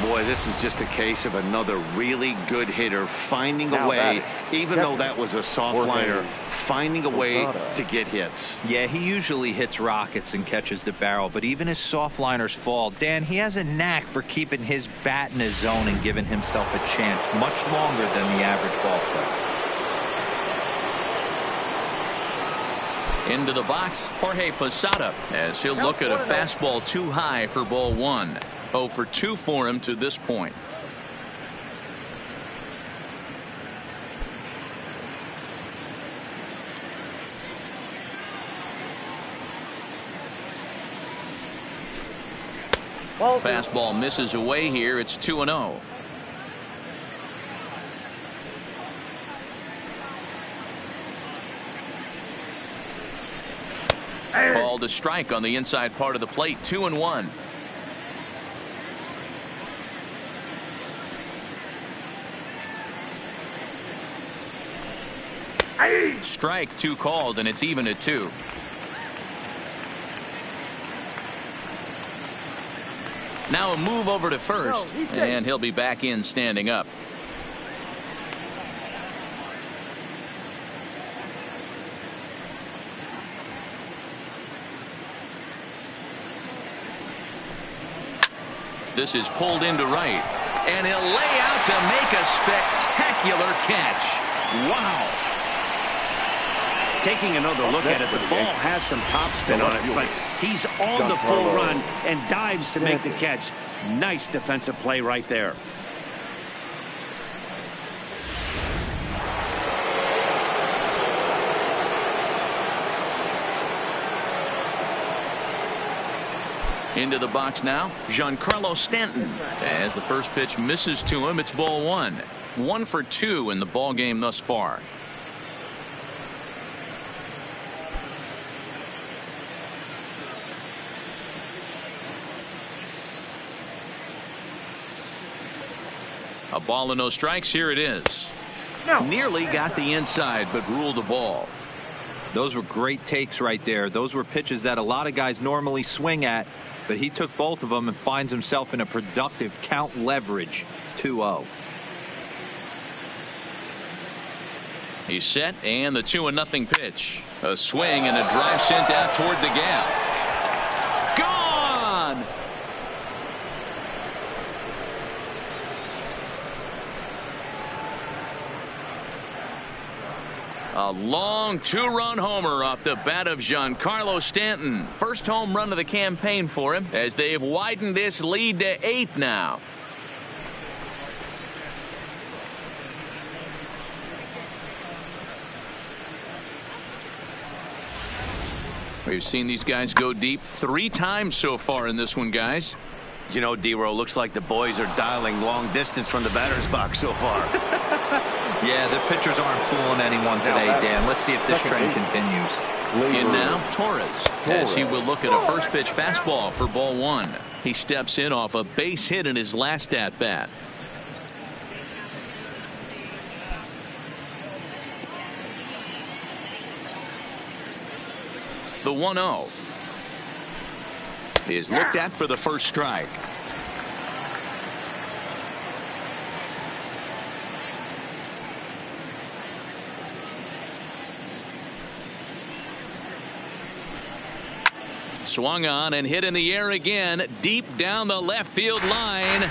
Boy, this is just a case of another really good hitter finding a way, even though that was a soft liner, finding a way to get hits. Yeah, he usually hits rockets and catches the barrel, but even his soft liners fall. Dan, he has a knack for keeping his bat in his zone and giving himself a chance much longer than the average ball player. Into the box, Jorge Posada, as he'll look at a fastball too high for ball 1. 0 for 2 for him to this point. Fastball misses away here. It's 2-0. Called a strike on the inside part of the plate. 2-1. Strike 2 called, and it's even at 2. Now a move over to first, and he'll be back in standing up. This is pulled into right. And he'll lay out to make a spectacular catch. Wow. Taking another look at it, the ball has some topspin on it, but he's on the full run and dives to make the catch. Nice defensive play right there. Into the box now, Giancarlo Stanton. As the first pitch misses to him, it's ball one. 1 for 2 in the ball game thus far. A ball and no strikes. Here it is. Nearly got the inside, but ruled the ball. Those were great takes right there. Those were pitches that a lot of guys normally swing at, but he took both of them and finds himself in a productive count leverage 2-0. He's set, and the 2-0 pitch. A swing and a drive sent out toward the gap. Gone! A long 2-run homer off the bat of Giancarlo Stanton. First home run of the campaign for him as they've widened this lead to 8 now. We've seen these guys go deep 3 times so far in this one, guys. You know, D-Row, looks like the boys are dialing long distance from the batter's box so far. Yeah, the pitchers aren't fooling anyone today, Dan. Let's see if this trend continues. In now, Torres, as he will look at a first pitch fastball for ball 1. He steps in off a base hit in his last at bat. The 1-0 is looked at for the first strike. Swung on and hit in the air again, deep down the left field line.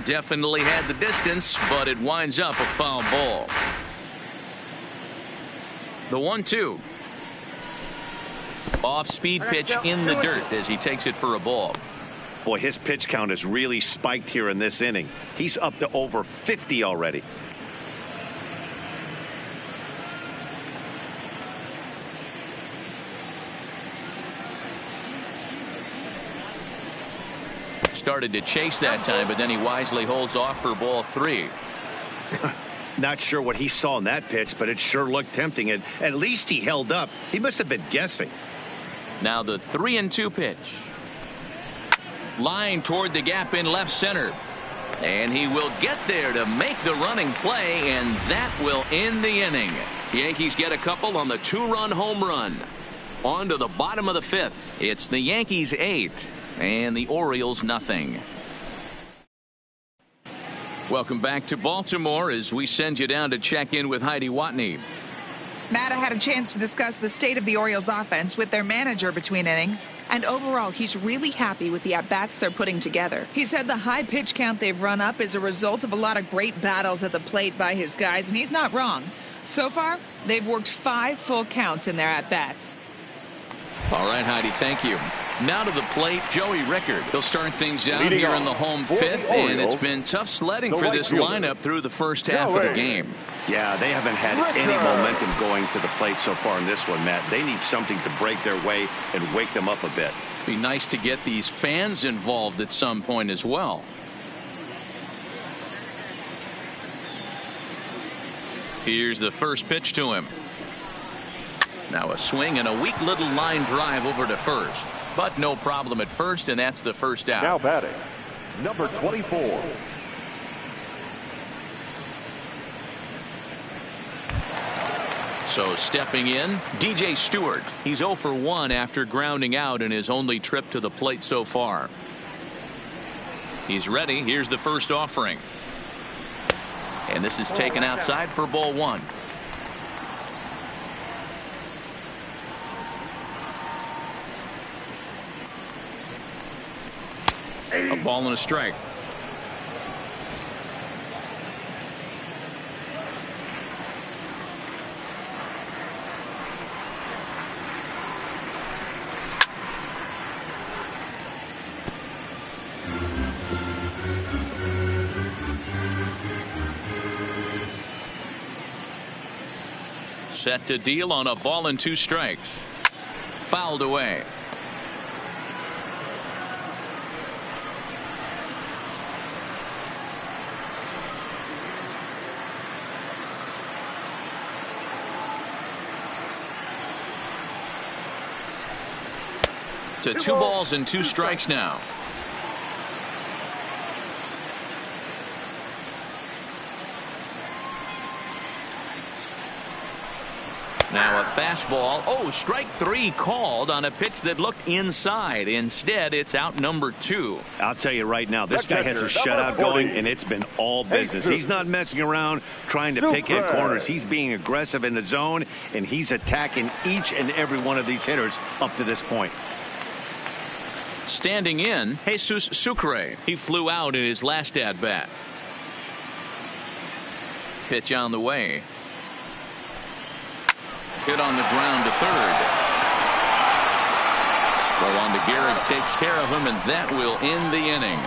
Definitely had the distance, but it winds up a foul ball. The 1-2. Off-speed pitch in the dirt as he takes it for a ball. Boy, his pitch count has really spiked here in this inning. He's up to over 50 already. Started to chase that time, but then he wisely holds off for ball 3. Not sure what he saw in that pitch, but it sure looked tempting. And at least he held up. He must have been guessing. Now the 3-2 pitch. Line toward the gap in left center. And he will get there to make the running play, and that will end the inning. Yankees get a couple on the 2-run home run. On to the bottom of the 5th. It's the Yankees 8 and the Orioles nothing. Welcome back to Baltimore as we send you down to check in with Heidi Watney. Matt, I had a chance to discuss the state of the Orioles offense with their manager between innings, and overall he's really happy with the at-bats they're putting together. He said the high pitch count they've run up is a result of a lot of great battles at the plate by his guys, and he's not wrong. So far, they've worked 5 full counts in their at-bats. All right, Heidi, thank you. Now to the plate, Joey Rickard. He'll start things out here in the home 5th, and it's been tough sledding for this lineup through the first half of the game. Yeah, they haven't had any momentum going to the plate so far in this one, Matt. They need something to break their way and wake them up a bit. Be nice to get these fans involved at some point as well. Here's the first pitch to him. Now a swing and a weak little line drive over to first, but no problem at first, and that's the first out. Now batting, number 24. So stepping in, DJ Stewart. He's 0 for 1 after grounding out in his only trip to the plate so far. He's ready. Here's the first offering. And this is taken outside for ball 1. A ball and a strike. Set to deal on a ball and 2 strikes. Fouled away. To 2 balls and 2 strikes now. Now a fastball. Oh, strike 3 called on a pitch that looked inside. Instead, it's out number 2. I'll tell you right now, this guy has a shutout going, and it's been all business. He's not messing around trying to pick at corners. He's being aggressive in the zone, and he's attacking each and every one of these hitters up to this point. Standing in, Jesus Sucre. He flew out in his last at-bat. Pitch on the way. Hit on the ground to third. Well, on to Gehrig, takes care of him, and that will end the inning.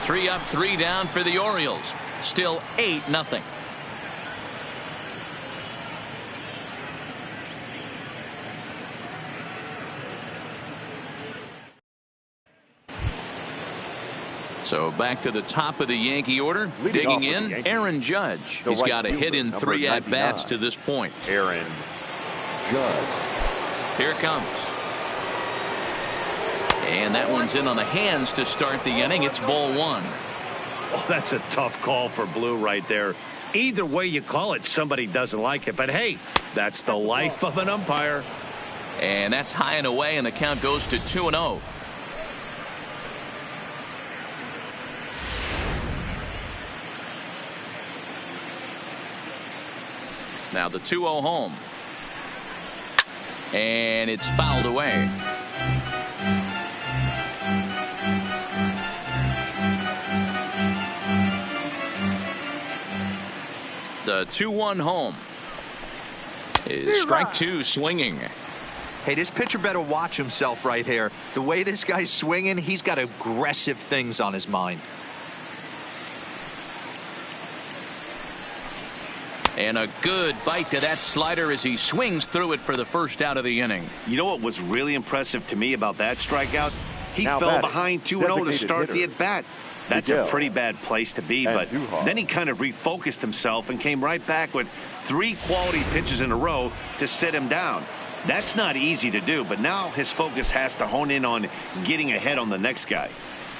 3 up, 3 down for the Orioles. Still 8-0. So back to the top of the Yankee order. Digging in, Aaron Judge. He's got a hit in 3 at-bats to this point. Aaron Judge. Here it comes. And that one's in on the hands to start the inning. It's ball 1. Oh, that's a tough call for Blue right there. Either way you call it, somebody doesn't like it. But, hey, that's the life of an umpire. And that's high and away, and the count goes to 2-0. Now the 2-0 home. And it's fouled away. The 2-1 home is strike 2 swinging. Hey, this pitcher better watch himself right here. The way this guy's swinging, he's got aggressive things on his mind. And a good bite to that slider as he swings through it for the first out of the inning. You know what was really impressive to me about that strikeout? He now fell batting, behind 2-0 to start the at-bat. That's a pretty bad place to be, but then he kind of refocused himself and came right back with 3 quality pitches in a row to sit him down. That's not easy to do, but now his focus has to hone in on getting ahead on the next guy.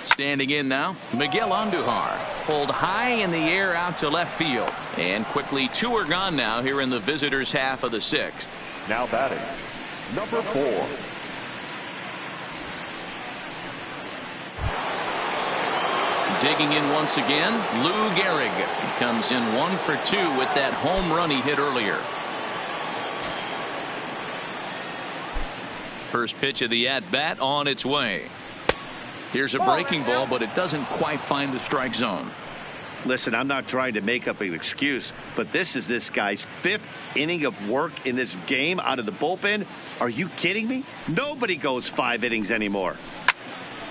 Standing in now, Miguel Andujar. Pulled high in the air out to left field. And quickly 2 are gone now here in the visitors' half of the 6th. Now batting, number 4. Digging in once again, Lou Gehrig. He comes in 1 for 2 with that home run he hit earlier. First pitch of the at-bat on its way. Here's a breaking ball, but it doesn't quite find the strike zone. Listen, I'm not trying to make up an excuse, but this is this guy's 5th inning of work in this game out of the bullpen. Are you kidding me? Nobody goes 5 innings anymore.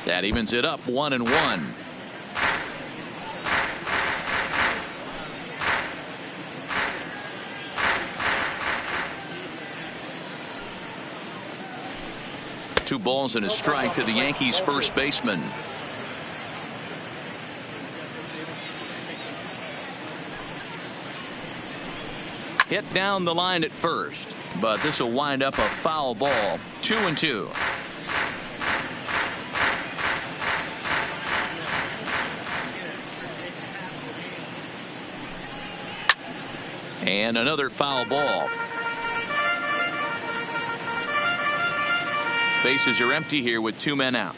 That evens it up 1-1. Two balls and a strike to the Yankees first baseman. Hit down the line at first, but this will wind up a foul ball. 2-2. And another foul ball. Bases are empty here with 2 men out.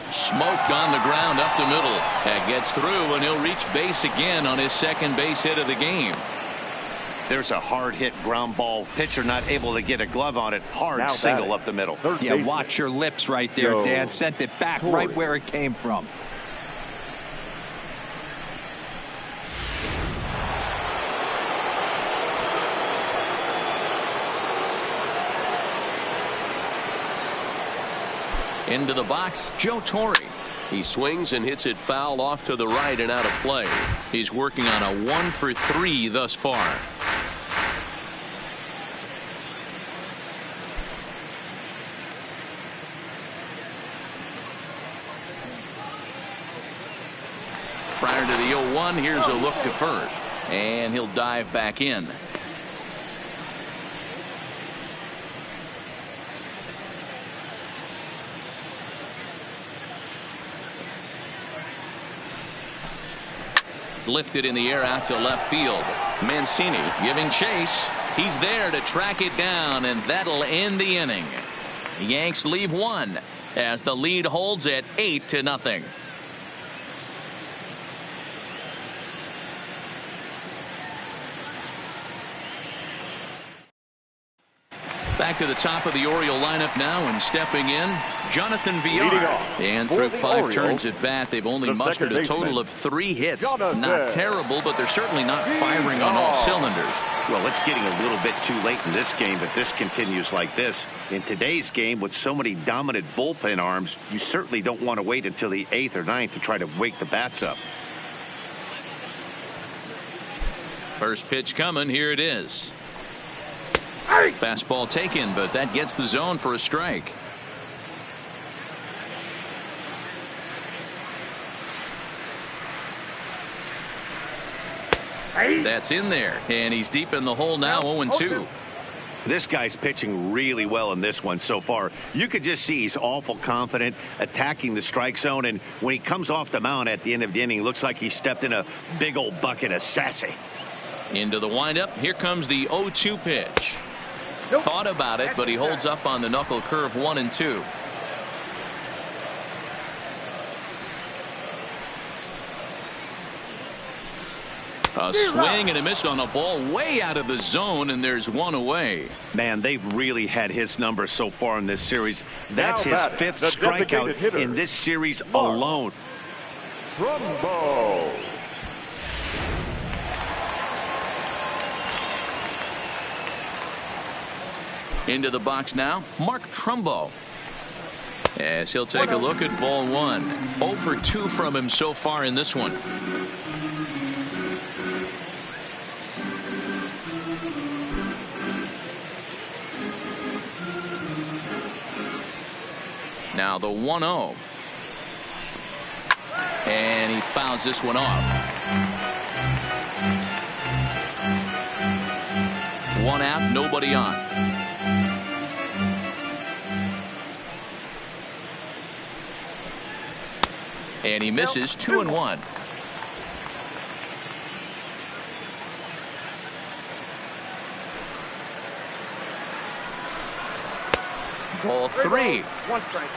Smoked on the ground up the middle. That gets through, and he'll reach base again on his second base hit of the game. There's a hard hit ground ball. Pitcher not able to get a glove on it. Hard single up the middle. Yeah, watch your lips right there, Dan. Sent it back right where it came from. Into the box, Joe Torre. He swings and hits it foul off to the right and out of play. He's working on a 1 for 3 thus far. Prior to the 0-1, here's a look to first. And he'll dive back in. Lifted in the air out to left field. Mancini giving chase. He's there to track it down, and that'll end the inning. The Yanks leave one as the lead holds at 8-0. Back to the top of the Oriole lineup now, and stepping in, Jonathan Villar. And through 5 turns at bat, they've only mustered a total of 3 hits. Not terrible, but they're certainly not firing on all cylinders. Well, it's getting a little bit too late in this game if this continues like this. In today's game, with so many dominant bullpen arms, you certainly don't want to wait until the 8th or 9th to try to wake the bats up. First pitch coming. Here it is. Fastball taken, but that gets the zone for a strike. That's in there, and he's deep in the hole now. 0-2. This guy's pitching really well in this one so far. You could just see he's awful confident attacking the strike zone, and when he comes off the mound at the end of the inning, looks like he stepped in a big old bucket of sassy. Into the windup. Here comes the 0-2 pitch. Thought about it, but he holds up on the knuckle curve. 1-2. A swing and a miss on a ball way out of the zone, and there's one away. Man, they've really had his number so far in this series. That's his 5th strikeout in this series alone. Trumbo. Into the box now, Mark Trumbo. As he'll take a look at ball 1. 0 for 2 from him so far in this one. Now the 1-0. And he fouls this one off. 1 out, nobody on. And he misses. 2-1. Ball 3.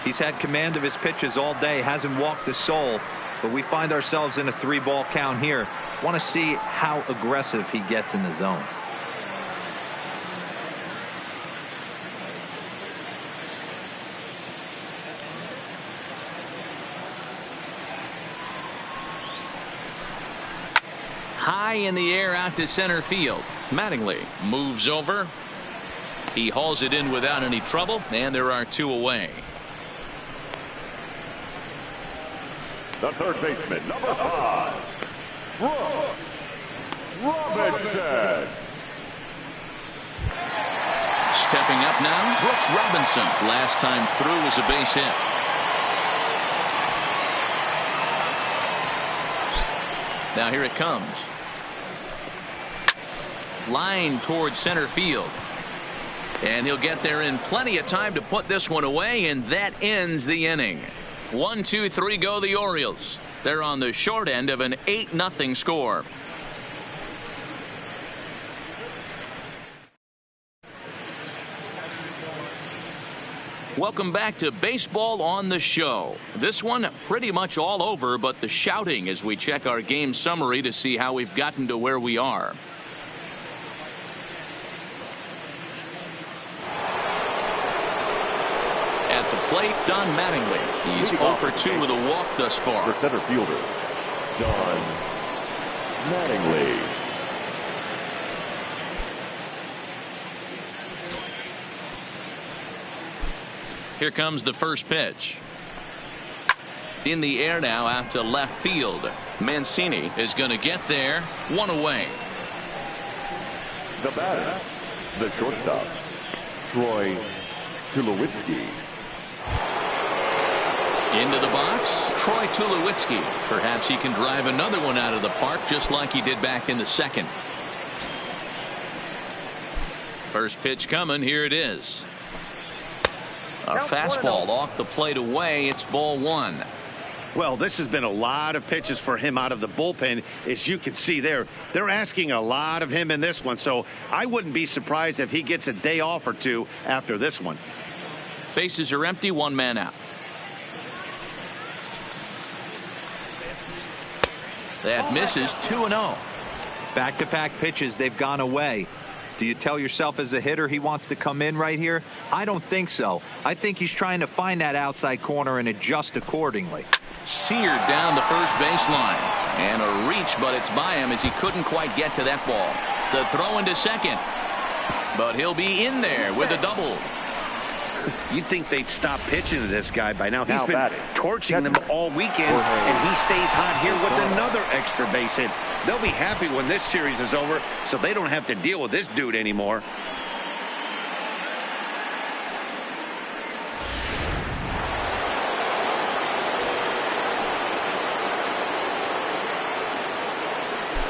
He's had command of his pitches all day, hasn't walked a soul, but we find ourselves in a 3-ball count here. Want to see how aggressive he gets in the zone. High in the air out to center field. Mattingly moves over. He hauls it in without any trouble, and there are 2 away. The third baseman, number 5, Brooks Robinson. Stepping up now, Brooks Robinson. Last time through was a base hit. Now here it comes. Line towards center field. And he'll get there in plenty of time to put this one away, and that ends the inning. 1, 2, 3 go the Orioles. They're on the short end of an 8-0 score. Welcome back to Baseball on the Show. This one pretty much all over, but the shouting as we check our game summary to see how we've gotten to where we are. At the plate, Don Mattingly. He's 0 for 2 with a walk thus far. The center fielder, Don Mattingly. Here comes the first pitch. In the air now out to left field. Mancini is going to get there. One away. The batter, the shortstop, Troy Tulowitzki. Into the box, Troy Tulowitzki. Perhaps he can drive another one out of the park just like he did back in the second. First pitch coming. Here it is. A fastball off the plate away. It's ball one. Well, this has been a lot of pitches for him out of the bullpen. As you can see there, they're asking a lot of him in this one. So I wouldn't be surprised if he gets a day off or two after this one. Bases are empty. One man out. That misses. 2-0. Back-to-back pitches, they've gone away. Do you tell yourself as a hitter he wants to come in right here? I don't think so. I think he's trying to find that outside corner and adjust accordingly. Seared down the first baseline. And a reach, but it's by him as he couldn't quite get to that ball. The throw into second. But he'll be in there with a double. You'd think they'd stop pitching to this guy by now. He's been batting, torching them all weekend, and he stays hot here with another extra base hit. They'll be happy when this series is over, so they don't have to deal with this dude anymore.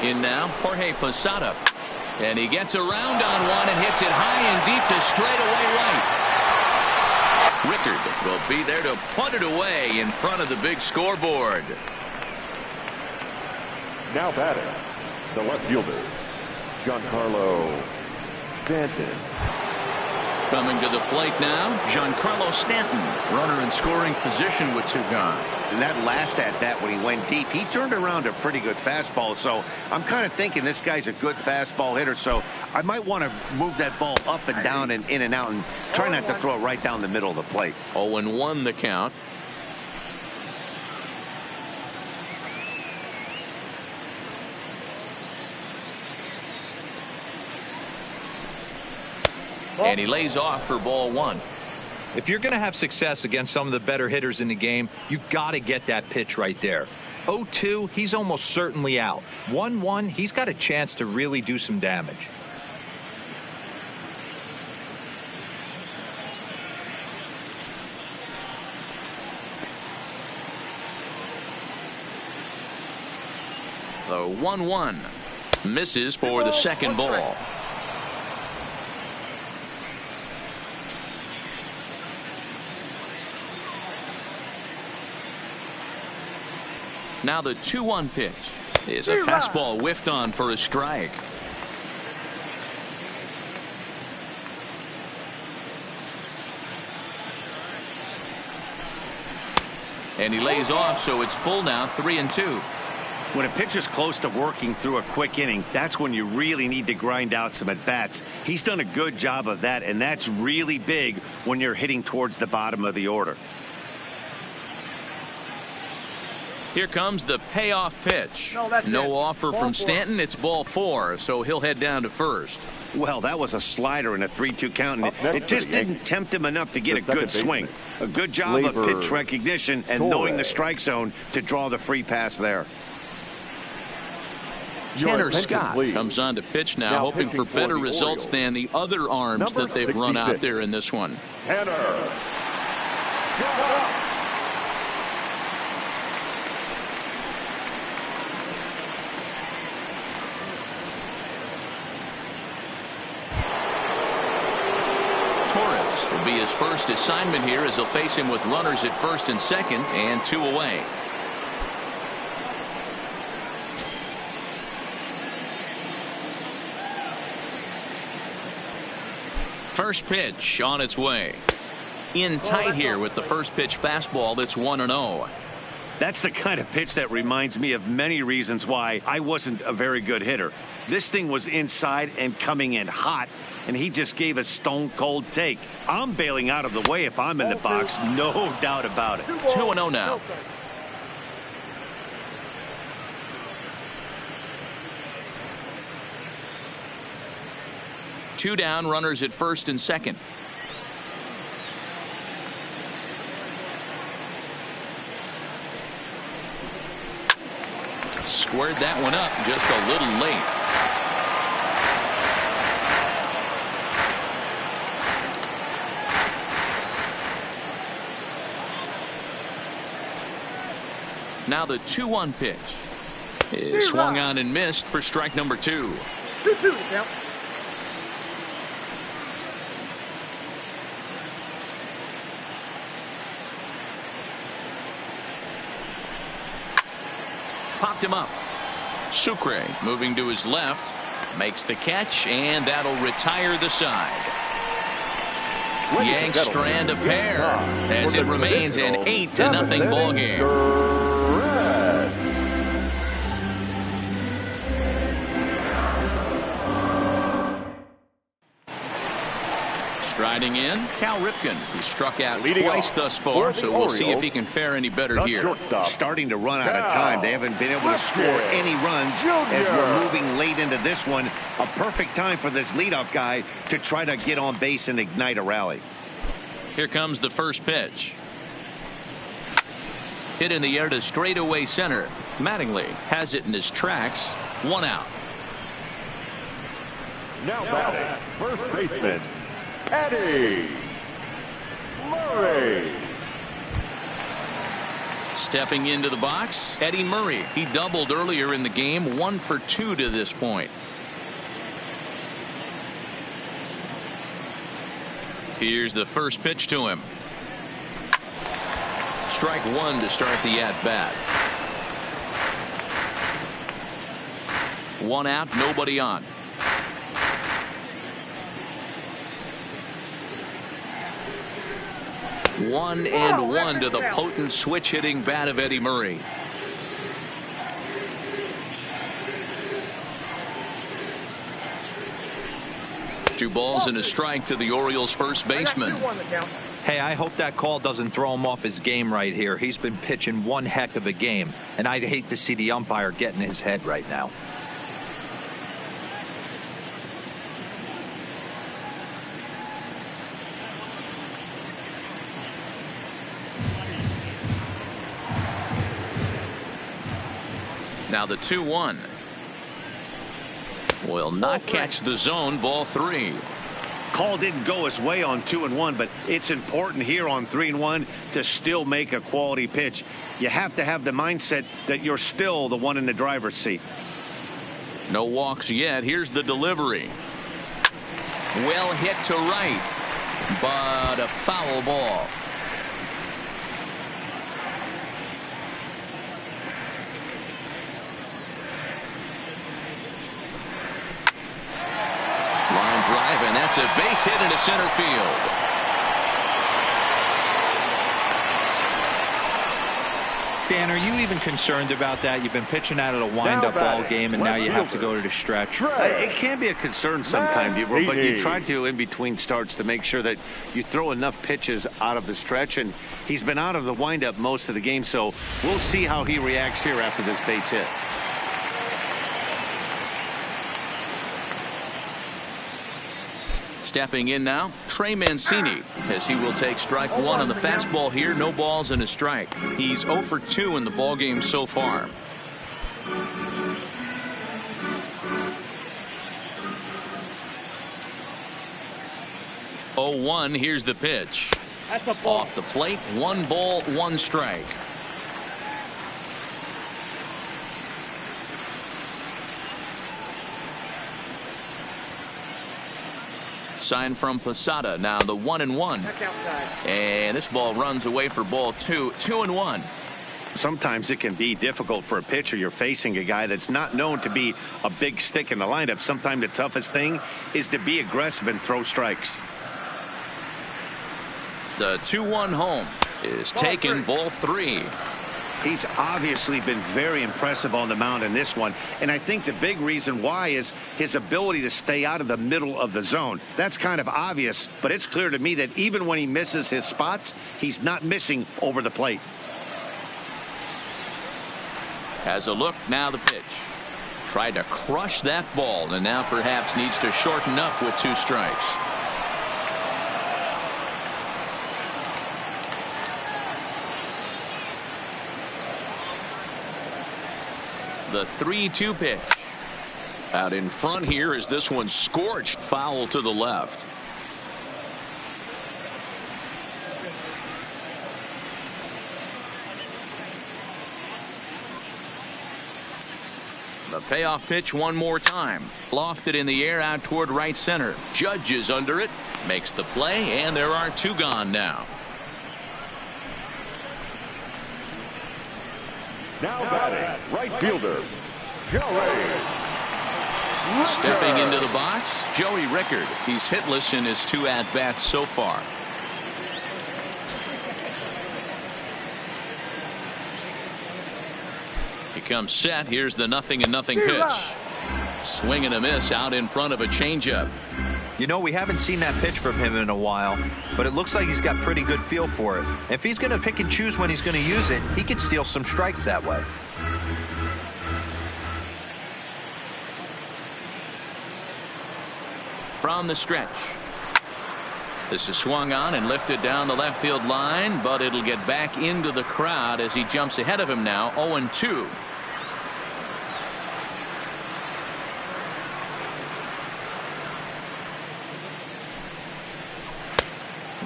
In now, Jorge Posada. And he gets around on one and hits it high and deep to straightaway right. Rickard will be there to punt it away in front of the big scoreboard. Now batting, the left fielder, Giancarlo Stanton. Coming to the plate now, Giancarlo Stanton. Runner in scoring position with two gone. And that last at bat when he went deep, he turned around a pretty good fastball. So I'm kind of thinking this guy's a good fastball hitter. So I might want to move that ball up and down and in and out and try not to throw it right down the middle of the plate. 0-1 the count. And he lays off for ball one. If you're going to have success against some of the better hitters in the game, you've got to get that pitch right there. 0-2, he's almost certainly out. 1-1, he's got a chance to really do some damage. The 1-1 misses for the second ball. Now the 2-1 pitch is a fastball whiffed on for a strike. And he lays off, so it's full now, 3-2. When a pitcher's close to working through a quick inning, that's when you really need to grind out some at-bats. He's done a good job of that, and that's really big when you're hitting towards the bottom of the order. Here comes the payoff pitch. No offer from Stanton. It's ball four, so he'll head down to first. Well, that was a slider in a 3-2 count, and it just didn't tempt him enough to get a good swing. A good job of pitch recognition and knowing the strike zone to draw the free pass there. Tanner Scott comes on to pitch now, hoping for better results than the other arms that they've run out there in this one. Tanner. Torres will be his first assignment here as he'll face him with runners at first and second and two away. First pitch on its way. In tight here with the first pitch fastball that's 1-0. That's the kind of pitch that reminds me of many reasons why I wasn't a very good hitter. This thing was inside and coming in hot, and he just gave a stone-cold take. I'm bailing out of the way if I'm in the box, no doubt about it. 2-0 now. Two down, runners at first and second. squared that one up just a little late. Now the 2-1 pitch is swung on and missed for strike number 2. 2-2 count. Popped him up. Sucre moving to his left, makes the catch, and that'll retire the side. Yanks strand a pair as it remains an 8-0 ball game. Striding in, Cal Ripken. He struck out twice thus far, so we'll see if he can fare any better here. Starting to run out of time. They haven't been able to score any runs as we're moving late into this one. A perfect time for this leadoff guy to try to get on base and ignite a rally. Here comes the first pitch. Hit in the air to straightaway center. Mattingly has it in his tracks. 1 out. Now batting, first baseman, Eddie Murray. Stepping into the box, Eddie Murray. He doubled earlier in the game, 1 for 2 to this point. Here's the first pitch to him. Strike 1 to start the at-bat. 1 out, nobody on. 1-1 to the potent switch-hitting bat of Eddie Murray. Two balls and a strike to the Orioles first baseman. Hey, I hope that call doesn't throw him off his game right here. He's been pitching one heck of a game, and I'd hate to see the umpire get in his head right now. Now the 2-1 will not catch the zone. Ball 3. Call didn't go his way on 2-1, but it's important here on 3-1 to still make a quality pitch. You have to have the mindset that you're still the one in the driver's seat. No walks yet. Here's the delivery. Well hit to right, but a foul ball. And that's a base hit into center field. Dan, are you even concerned about that? You've been pitching out of a wind-up ball game, and now you have to go to the stretch. It can be a concern sometimes, but you try to, in between starts, to make sure that you throw enough pitches out of the stretch, and he's been out of the wind-up most of the game, so we'll see how he reacts here after this base hit. Stepping in now, Trey Mancini, as he will take strike 1 on the fastball here. No balls and a strike. He's 0 for 2 in the ballgame so far. Oh, 1. Here's the pitch. Off the plate. 1 ball, 1 strike. Sign from Posada. Now the 1-1. And this ball runs away for ball 2. 2-1. Sometimes it can be difficult for a pitcher. You're facing a guy that's not known to be a big stick in the lineup. Sometimes the toughest thing is to be aggressive and throw strikes. The 2-1 home is taken. Ball 3. He's obviously been very impressive on the mound in this one, and I think the big reason why is his ability to stay out of the middle of the zone. That's kind of obvious, but it's clear to me that even when he misses his spots, he's not missing over the plate. Has a look. Now the pitch. Tried to crush that ball, and now perhaps needs to shorten up with 2 strikes. The 3-2 pitch. Out in front here is this one scorched foul to the left. The payoff pitch one more time. Lofted in the air out toward right center. Judge is under it. Makes the play, and there are 2 gone now. Now batting, right fielder, Joey. Stepping into the box, Joey Rickard. He's hitless in his 2 at-bats so far. He comes set. Here's the 0-0 pitch. Swing and a miss out in front of a changeup. You know, we haven't seen that pitch from him in a while, but it looks like he's got pretty good feel for it. If he's going to pick and choose when he's going to use it, he could steal some strikes that way. From the stretch. This is swung on and lifted down the left field line, but it'll get back into the crowd as he jumps ahead of him now. 0-2.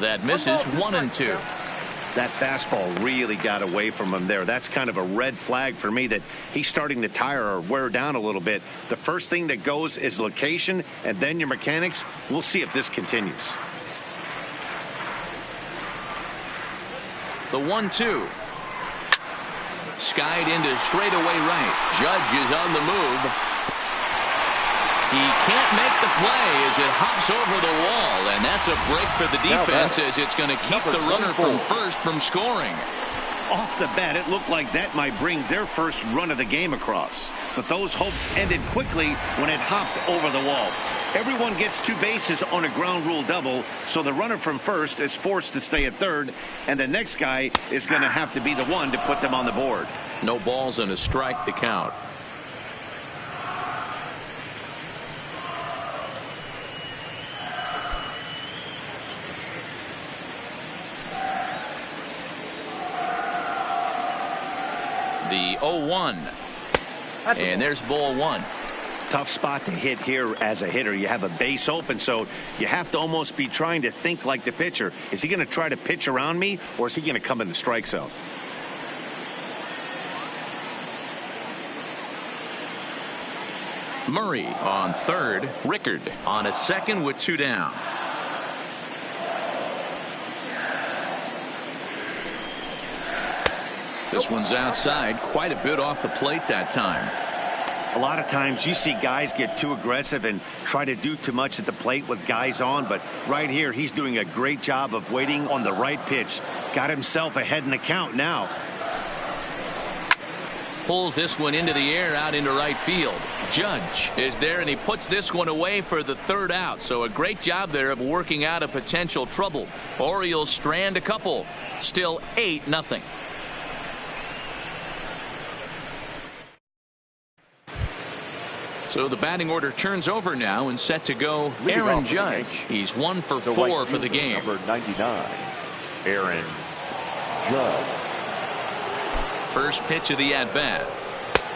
That misses. 1-2. That fastball really got away from him there. That's kind of a red flag for me that he's starting to tire or wear down a little bit. The first thing that goes is location and then your mechanics. We'll see if this continues. The 1-2. Skied into straightaway right. Judge is on the move. He can't make the play as it hops over the wall, and that's a break for the defense as it's going to keep the runner from first from scoring. Off the bat, it looked like that might bring their first run of the game across. But those hopes ended quickly when it hopped over the wall. Everyone gets 2 bases on a ground rule double, so the runner from first is forced to stay at third, and the next guy is going to have to be the one to put them on the board. No balls and a strike to count. The 0-1. And there's ball 1. Tough spot to hit here as a hitter. You have a base open, so you have to almost be trying to think like the pitcher. Is he going to try to pitch around me, or is he going to come in the strike zone? Murray on third. Rickard on at second with 2 down. This one's outside, quite a bit off the plate that time. A lot of times you see guys get too aggressive and try to do too much at the plate with guys on, but right here he's doing a great job of waiting on the right pitch. Got himself ahead in the count now. Pulls this one into the air out into right field. Judge is there, and he puts this one away for the 3rd out. So a great job there of working out a potential trouble. Orioles strand a couple. Still 8-0. So the batting order turns over now and set to go Aaron Judge. He's 1 for 4 for the game. Number 99, Aaron Judge. First pitch of the at-bat.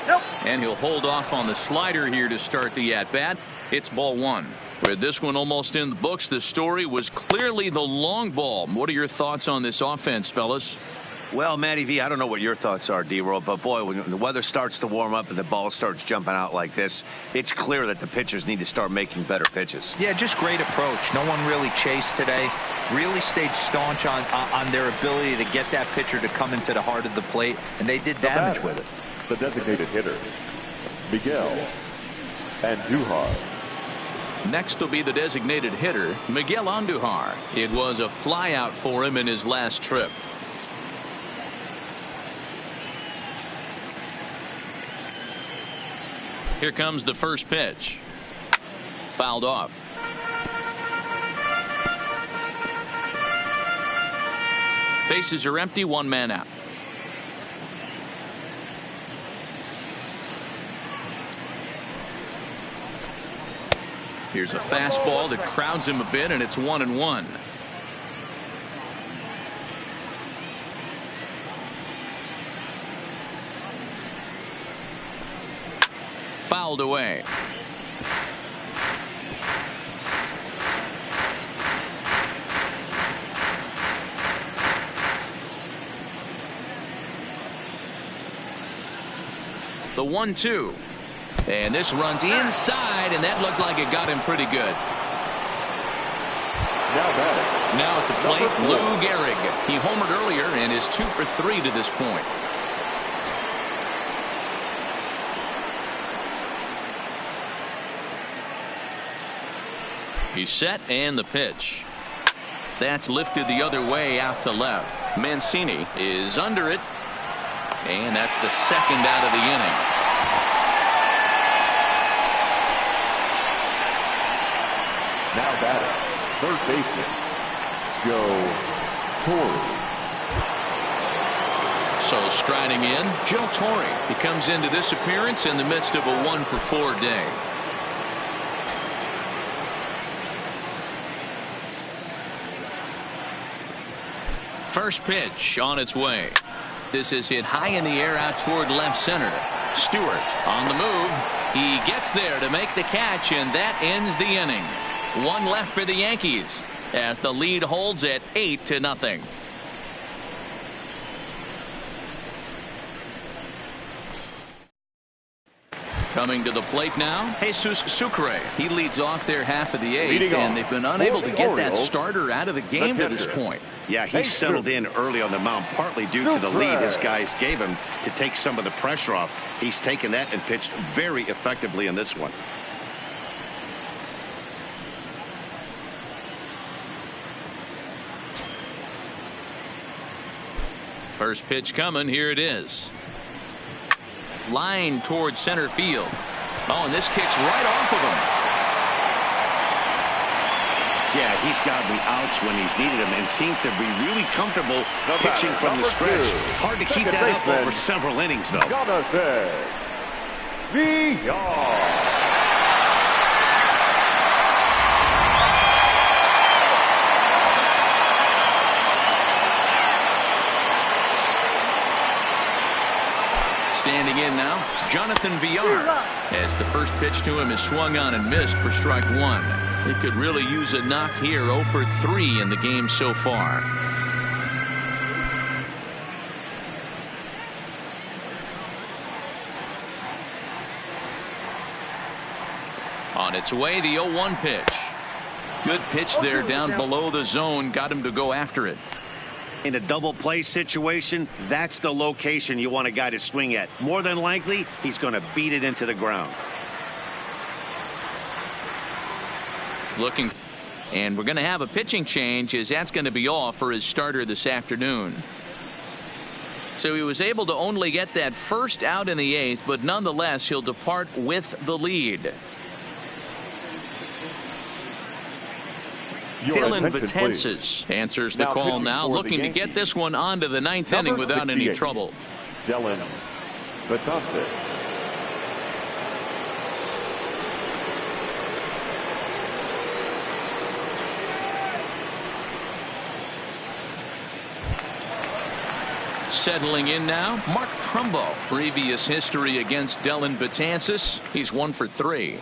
Nope. And he'll hold off on the slider here to start the at-bat. It's ball 1. With this one almost in the books, the story was clearly the long ball. What are your thoughts on this offense, fellas? Well, Matty V, I don't know what your thoughts are, D-Roll, but boy, when the weather starts to warm up and the ball starts jumping out like this, it's clear that the pitchers need to start making better pitches. Yeah, just great approach. No one really chased today. Really stayed staunch on their ability to get that pitcher to come into the heart of the plate, and they did damage with it. The designated hitter, Miguel Andujar. Next will be the designated hitter, Miguel Andujar. It was a flyout for him in his last trip. Here comes the first pitch. Fouled off. Bases are empty, 1 man out. Here's a fastball that crowds him a bit, and it's 1-1. Fouled away. The 1-2. And this runs inside, and that looked like it got him pretty good. Now at the plate, Lou Gehrig. He homered earlier and is 2 for 3 to this point. He's set, and the pitch. That's lifted the other way out to left. Mancini is under it, and that's the second out of the inning. Now batting, third baseman, Joe Torre. So striding in, Joe Torre. He comes into this appearance in the midst of a 1-for-4 day. First pitch on its way. This is hit high in the air out toward left center. Stewart on the move. He gets there to make the catch, and that ends the inning. One left for the Yankees as the lead holds at 8-0. Coming to the plate now, Jesus Sucre. He leads off their half of the 8th, and they've been unable to get that starter out of the game to this point. Yeah, he settled in early on the mound, partly due to the lead his guys gave him to take some of the pressure off. He's taken that and pitched very effectively in this one. First pitch coming. Here it is. Line towards center field. Oh, and this kicks right off of him. Yeah, he's gotten the outs when he's needed them and seems to be really comfortable pitching from the stretch. Hard to keep that up over several innings, though. Standing in now, Jonathan Villar, as the first pitch to him is swung on and missed for strike one. He could really use a knock here. 0 for 3 in the game so far. On its way, the 0-1 pitch. Good pitch there down below the zone. Got him to go after it. In a double play situation, that's the location you want a guy to swing at. More than likely, he's going to beat it into the ground. Looking, and we're going to have a pitching change, as that's going to be all for his starter this afternoon. So he was able to only get that first out in the 8th, but nonetheless he'll depart with the lead. Dylan Betances answers the call now, looking to get this one on to the 9th inning without any trouble. Dylan Betances. Settling in now, Mark Trumbo. Previous history against Dylan Betances. He's 1 for 3.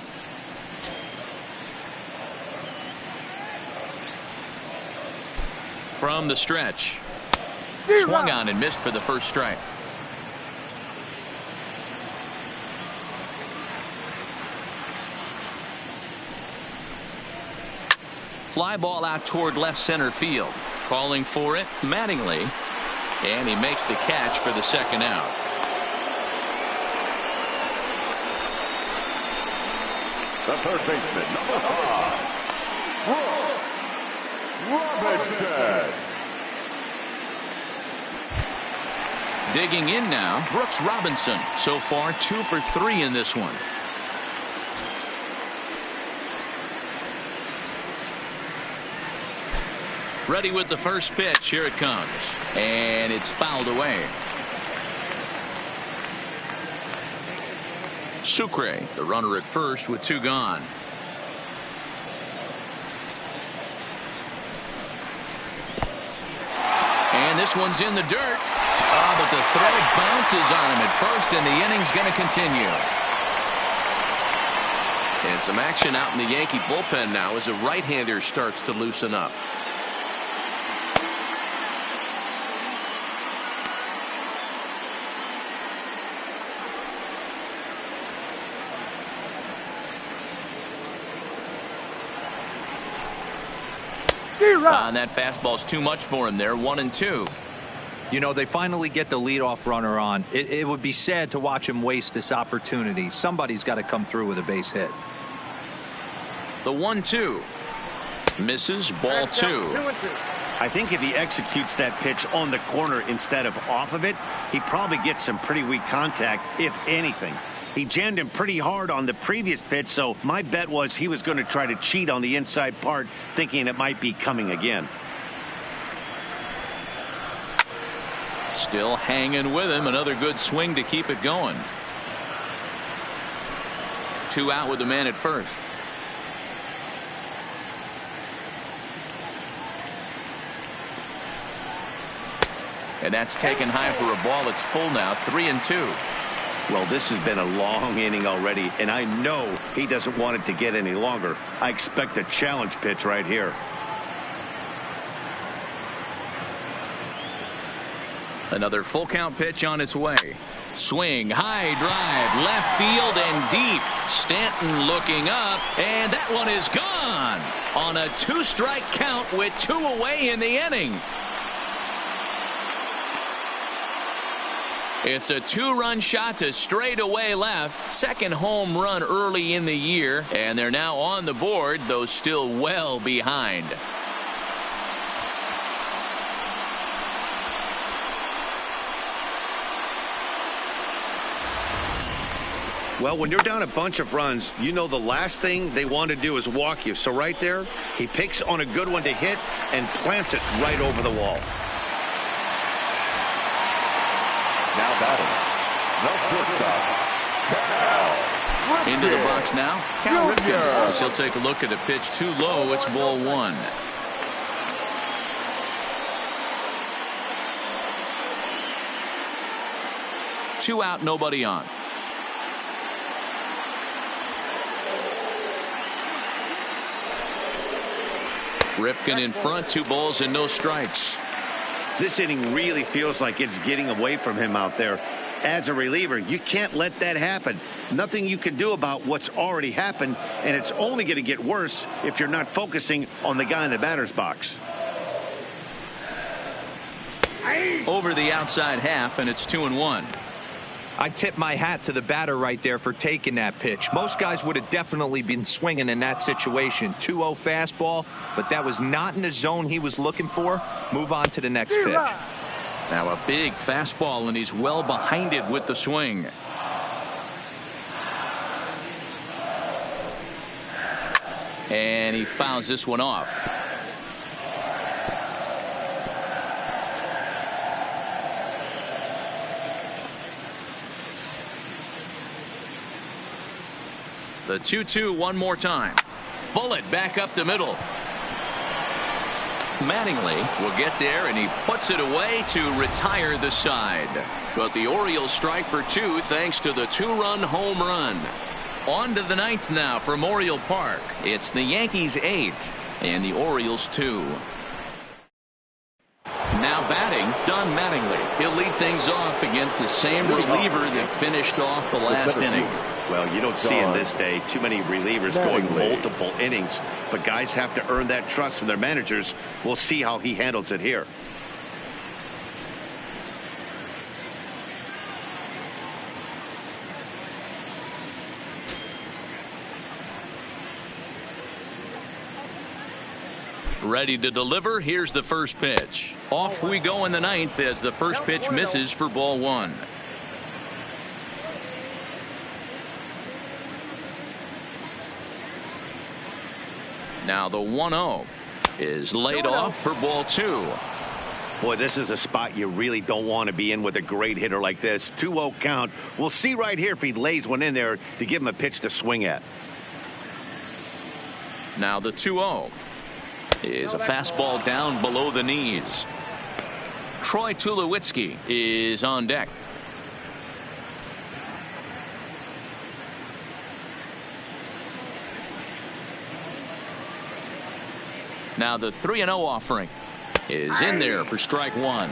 From the stretch. Swung on and missed for the first strike. Fly ball out toward left center field. Calling for it, Mattingly. And he makes the catch for the second out. The third baseman, number 5, Brooks Robinson. Digging in now, Brooks Robinson. So far 2 for 3 in this one. Ready with the first pitch. Here it comes. And it's fouled away. Sucre, the runner at first with 2 gone. And this one's in the dirt. But the throw bounces on him at first, and the inning's going to continue. And some action out in the Yankee bullpen now as a right-hander starts to loosen up. And that fastball's too much for him there. 1-2. You know, they finally get the leadoff runner on. It would be sad to watch him waste this opportunity. Somebody's got to come through with a base hit. The 1-2 misses. Ball 2. I think if he executes that pitch on the corner instead of off of it, he probably gets some pretty weak contact, if anything. He jammed him pretty hard on the previous pitch, so my bet was he was going to try to cheat on the inside part, thinking it might be coming again. Still hanging with him. Another good swing to keep it going. 2 out with the man at first. And that's taken high for a ball. It's full now. 3-2. Well, this has been a long inning already, and I know he doesn't want it to get any longer. I expect a challenge pitch right here. Another full count pitch on its way. Swing, high drive, left field and deep. Stanton looking up, and that one is gone on a 2-strike count with 2 away in the inning. It's a 2-run shot to straightaway left. Second home run early in the year, and they're now on the board, though still well behind. Well, when you're down a bunch of runs, you know the last thing they want to do is walk you. So right there, he picks on a good one to hit and plants it right over the wall. Now batting, the shortstop, Into the box now, Cal Ripken. As he'll take a look at a pitch too low. It's ball 1. Two out, nobody on. Ripken in front, 2 balls and no strikes. This inning really feels like it's getting away from him out there. As a reliever, you can't let that happen. Nothing you can do about what's already happened, and it's only going to get worse if you're not focusing on the guy in the batter's box. Over the outside half, and it's 2-1. I tip my hat to the batter right there for taking that pitch. Most guys would have definitely been swinging in that situation. 2-0 fastball, but that was not in the zone he was looking for. Move on to the next pitch. Now a big fastball, and he's well behind it with the swing. And he fouls this one off. The 2-2 one more time. Bullet back up the middle. Mattingly will get there, and he puts it away to retire the side. But the Orioles strike for 2 thanks to the 2-run home run. On to the 9th now for Memorial Park. It's the Yankees 8 and the Orioles 2. Now batting, Don Mattingly. He'll lead things off against the same reliever that finished off the last inning. Well, you don't see in this day too many relievers going multiple innings, but guys have to earn that trust from their managers. We'll see how he handles it here. Ready to deliver. Here's the first pitch. Off we go in the 9th as the first pitch misses for ball 1. Now the 1-0 is laid off for ball 2. Boy, this is a spot you really don't want to be in with a great hitter like this. 2-0 count. We'll see right here if he lays one in there to give him a pitch to swing at. Now the 2-0 is a fastball down below the knees. Troy Tulowitzki is on deck. Now the 3-0 offering is in there for strike one.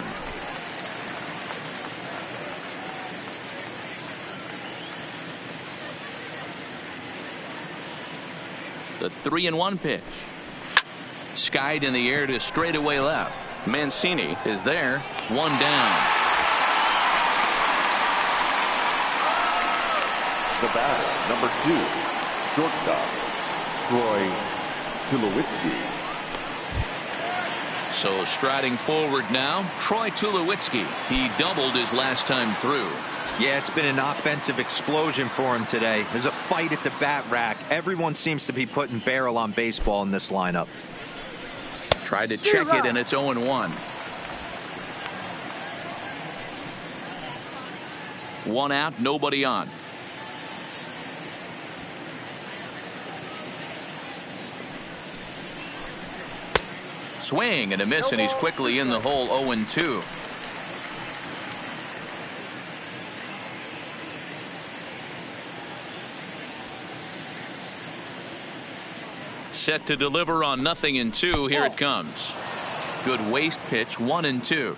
The 3-1 pitch. Skied in the air to straightaway left. Mancini is there. One down. The batter, number 2, shortstop, Troy Tulowitzki. So striding forward now, Troy Tulowitzki. He doubled his last time through. Yeah, it's been an offensive explosion for him today. There's a fight at the bat rack. Everyone seems to be putting barrel on baseball in this lineup. Tried to check it, and it's 0-1. One out, nobody on. Swing and a miss, and he's quickly in the hole. 0-2. Set to deliver on 0-2. Here it comes. Good waist pitch. 1-2.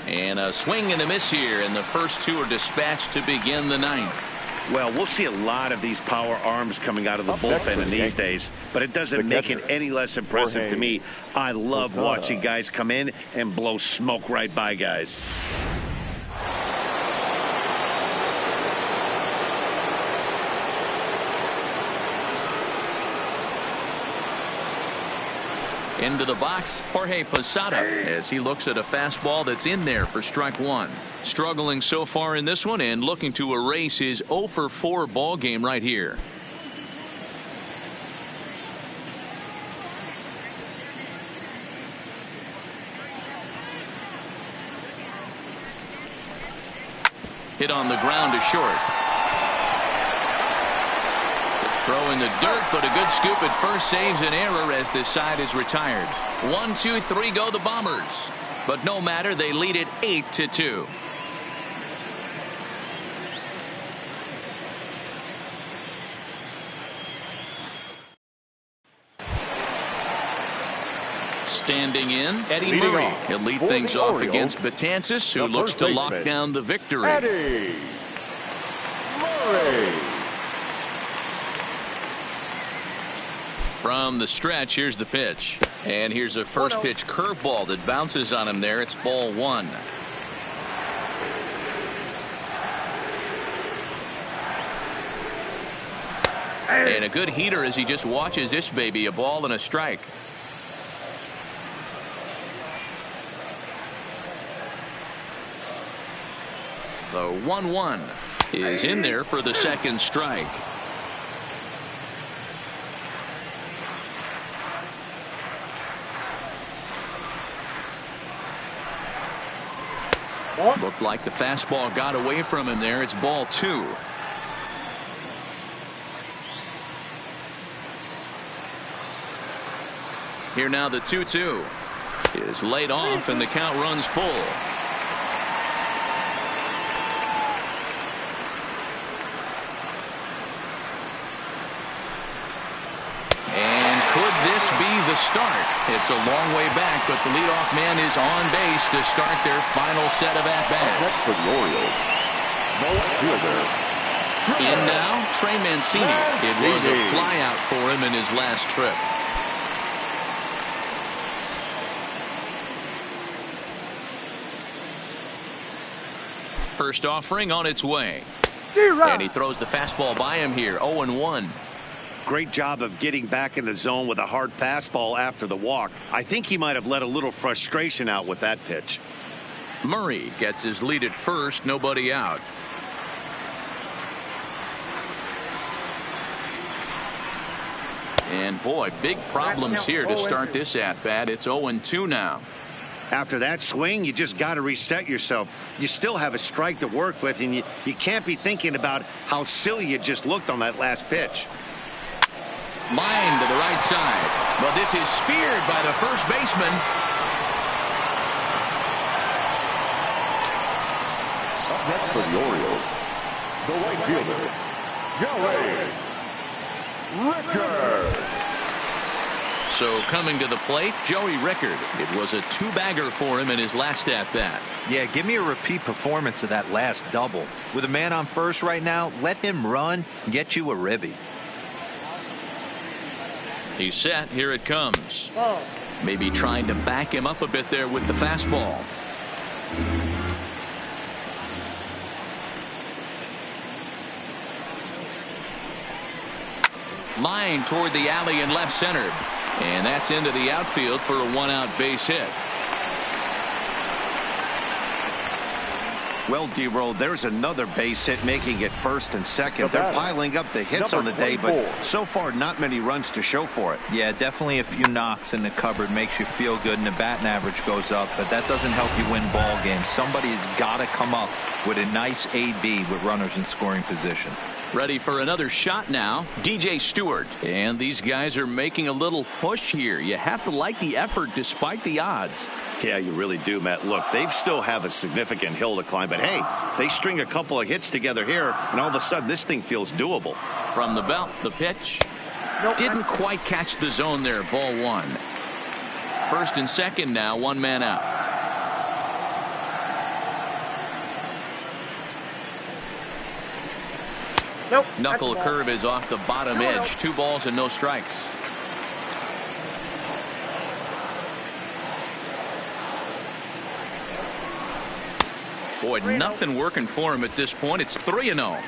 And a swing and a miss here, and the first two are dispatched to begin the ninth. Well, we'll see a lot of these power arms coming out of the bullpen in these days, but it doesn't make it any less impressive to me. I love watching guys come in and blow smoke right by guys. Into the box, Jorge Posada, as he looks at a fastball that's in there for strike one. Struggling so far in this one and looking to erase his 0-for-4 ball game right here. Hit on the ground to short. Throw in the dirt, but a good scoop at first saves an error as this side is retired. 1, 2, 3 go the Bombers. But no matter, they lead it 8-2. Standing in, Eddie Murray. He'll lead things off against Betances, who looks to lock down the victory. Eddie Murray. From the stretch, here's the pitch. And here's a first pitch curveball that bounces on him there. It's ball one. And a good heater as he just watches this baby, a ball and a strike. The 1-1 is in there for the second strike. Looked like the fastball got away from him there. It's ball two. Here now the 2-2 is laid off and the count runs full. And could this be the start? It's a long way back, but the leadoff man is on base to start their final set of at-bats. Next for the Orioles, no fielder. In now, Trey Mancini. It was a flyout for him in his last trip. First offering on its way. And he throws the fastball by him here. 0-1. Great job of getting back in the zone with a hard fastball after the walk. I think he might have let a little frustration out with that pitch. Murray gets his lead at first, nobody out. And boy, big problems here to start this at bat. It's 0-2 now. After that swing, you just got to reset yourself. You still have a strike to work with, and you can't be thinking about how silly you just looked on that last pitch. Line to the right side. But this is speared by the first baseman. Up next for the Orioles, the right fielder, Joey Rickard. So coming to the plate, Joey Rickard. It was a two-bagger for him in his last at-bat. Yeah, give me a repeat performance of that last double. With a man on first right now, let him run and get you a ribby. He's set. Here it comes. Maybe trying to back him up a bit there with the fastball. Line toward the alley and left center. And that's into the outfield for a one-out base hit. Well, D-Roll, there's another base hit, making it first and second. They're piling up the hits on the day, but so far not many runs to show for it. Yeah, definitely a few knocks in the cupboard makes you feel good, and the batting average goes up, but that doesn't help you win ball games. Somebody's got to come up with a nice AB with runners in scoring position. Ready for another shot now, DJ Stewart. And these guys are making a little push here. You have to like the effort despite the odds. Yeah, you really do, Matt. Look, they still have a significant hill to climb, but hey, they string a couple of hits together here, and all of a sudden this thing feels doable. From the belt, the pitch. Didn't quite catch the zone there. Ball one. First and second now, one man out. Knuckle curve is off the bottom edge. 2 balls and no strikes. Boy, nothing working for him at this point. It's 3-0.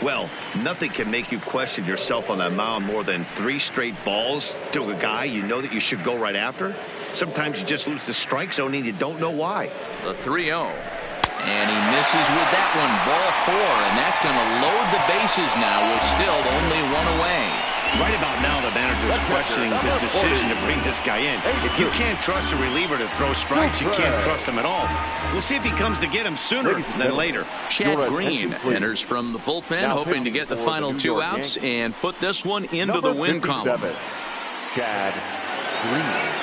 Well, nothing can make you question yourself on that mound more than 3 straight balls to a guy you know that you should go right after. Sometimes you just lose the strike zone and you don't know why. The 3-0. And he misses with that one. Ball 4, and that's going to load the bases now with still only 1 away. Right about now, the manager's questioning his decision to bring this guy in. If you can't trust a reliever to throw strikes, you can't trust him at all. We'll see if he comes to get him sooner than later. Chad Green enters from the bullpen, hoping to get the final 2 outs and put this one into the win column. Chad Green.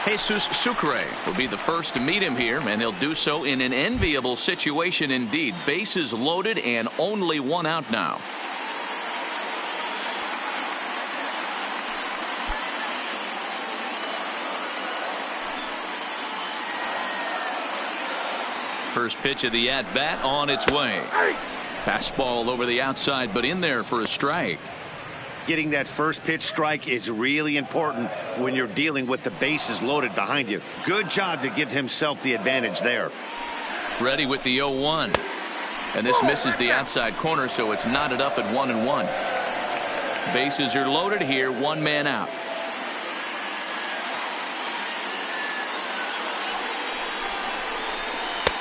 Jesus Sucre will be the first to meet him here, and he'll do so in an enviable situation indeed. Bases loaded and only 1 out now. First pitch of the at-bat on its way. Fastball over the outside, but in there for a strike. Getting that first pitch strike is really important when you're dealing with the bases loaded behind you. Good job to give himself the advantage there. Ready with the 0-1. And this misses the outside corner, so it's knotted up at 1-1. Bases are loaded here, 1 man out.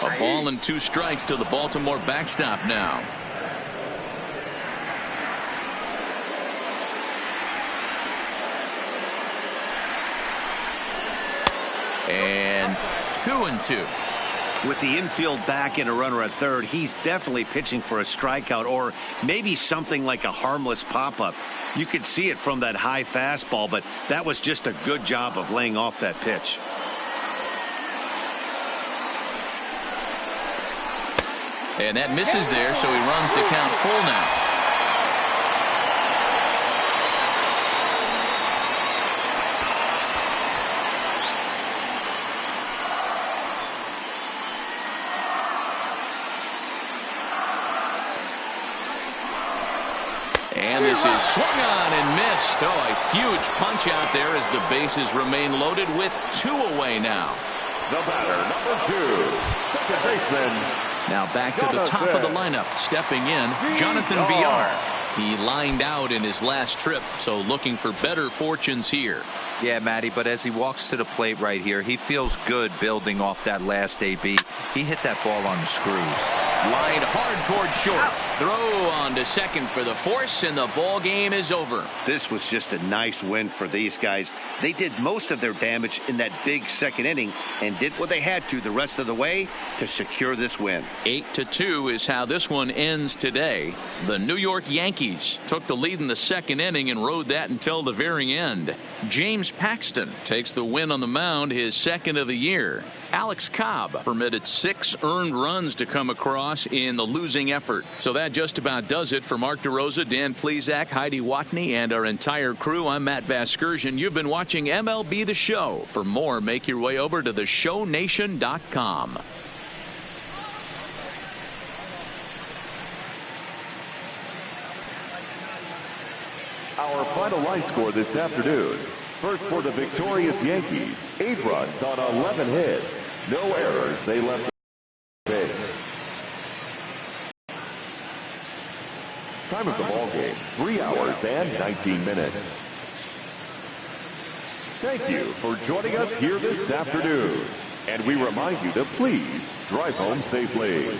A ball and 2 strikes to the Baltimore backstop now. And 2-2. With the infield back and a runner at third, he's definitely pitching for a strikeout or maybe something like a harmless pop-up. You could see it from that high fastball, but that was just a good job of laying off that pitch. And that misses there, so he runs the count full now. And this is swung on and missed. Oh, a huge punch out there as the bases remain loaded with 2 away now. The batter, number 2, second baseman. Now back to the top of the lineup. Stepping in, Jonathan Villar. He lined out in his last trip, so looking for better fortunes here. Yeah, Matty, but as he walks to the plate right here, he feels good building off that last AB. He hit that ball on the screws. Line hard toward short. Throw on to second for the force, and the ball game is over. This was just a nice win for these guys. They did most of their damage in that big second inning and did what they had to the rest of the way to secure this win. 8-2 is how this one ends today. The New York Yankees took the lead in the second inning and rode that until the very end. James Paxton takes the win on the mound, his second of the year. Alex Cobb permitted 6 earned runs to come across in the losing effort. So that just about does it for Mark DeRosa, Dan Plesac, Heidi Watney, and our entire crew. I'm Matt Vasgersian. You've been watching MLB The Show. For more, make your way over to theshownation.com. Our final line score this afternoon. First for the victorious Yankees, 8 runs on 11 hits. No errors, they left base. Time of the ball game, 3 hours and 19 minutes. Thank you for joining us here this afternoon. And we remind you to please drive home safely.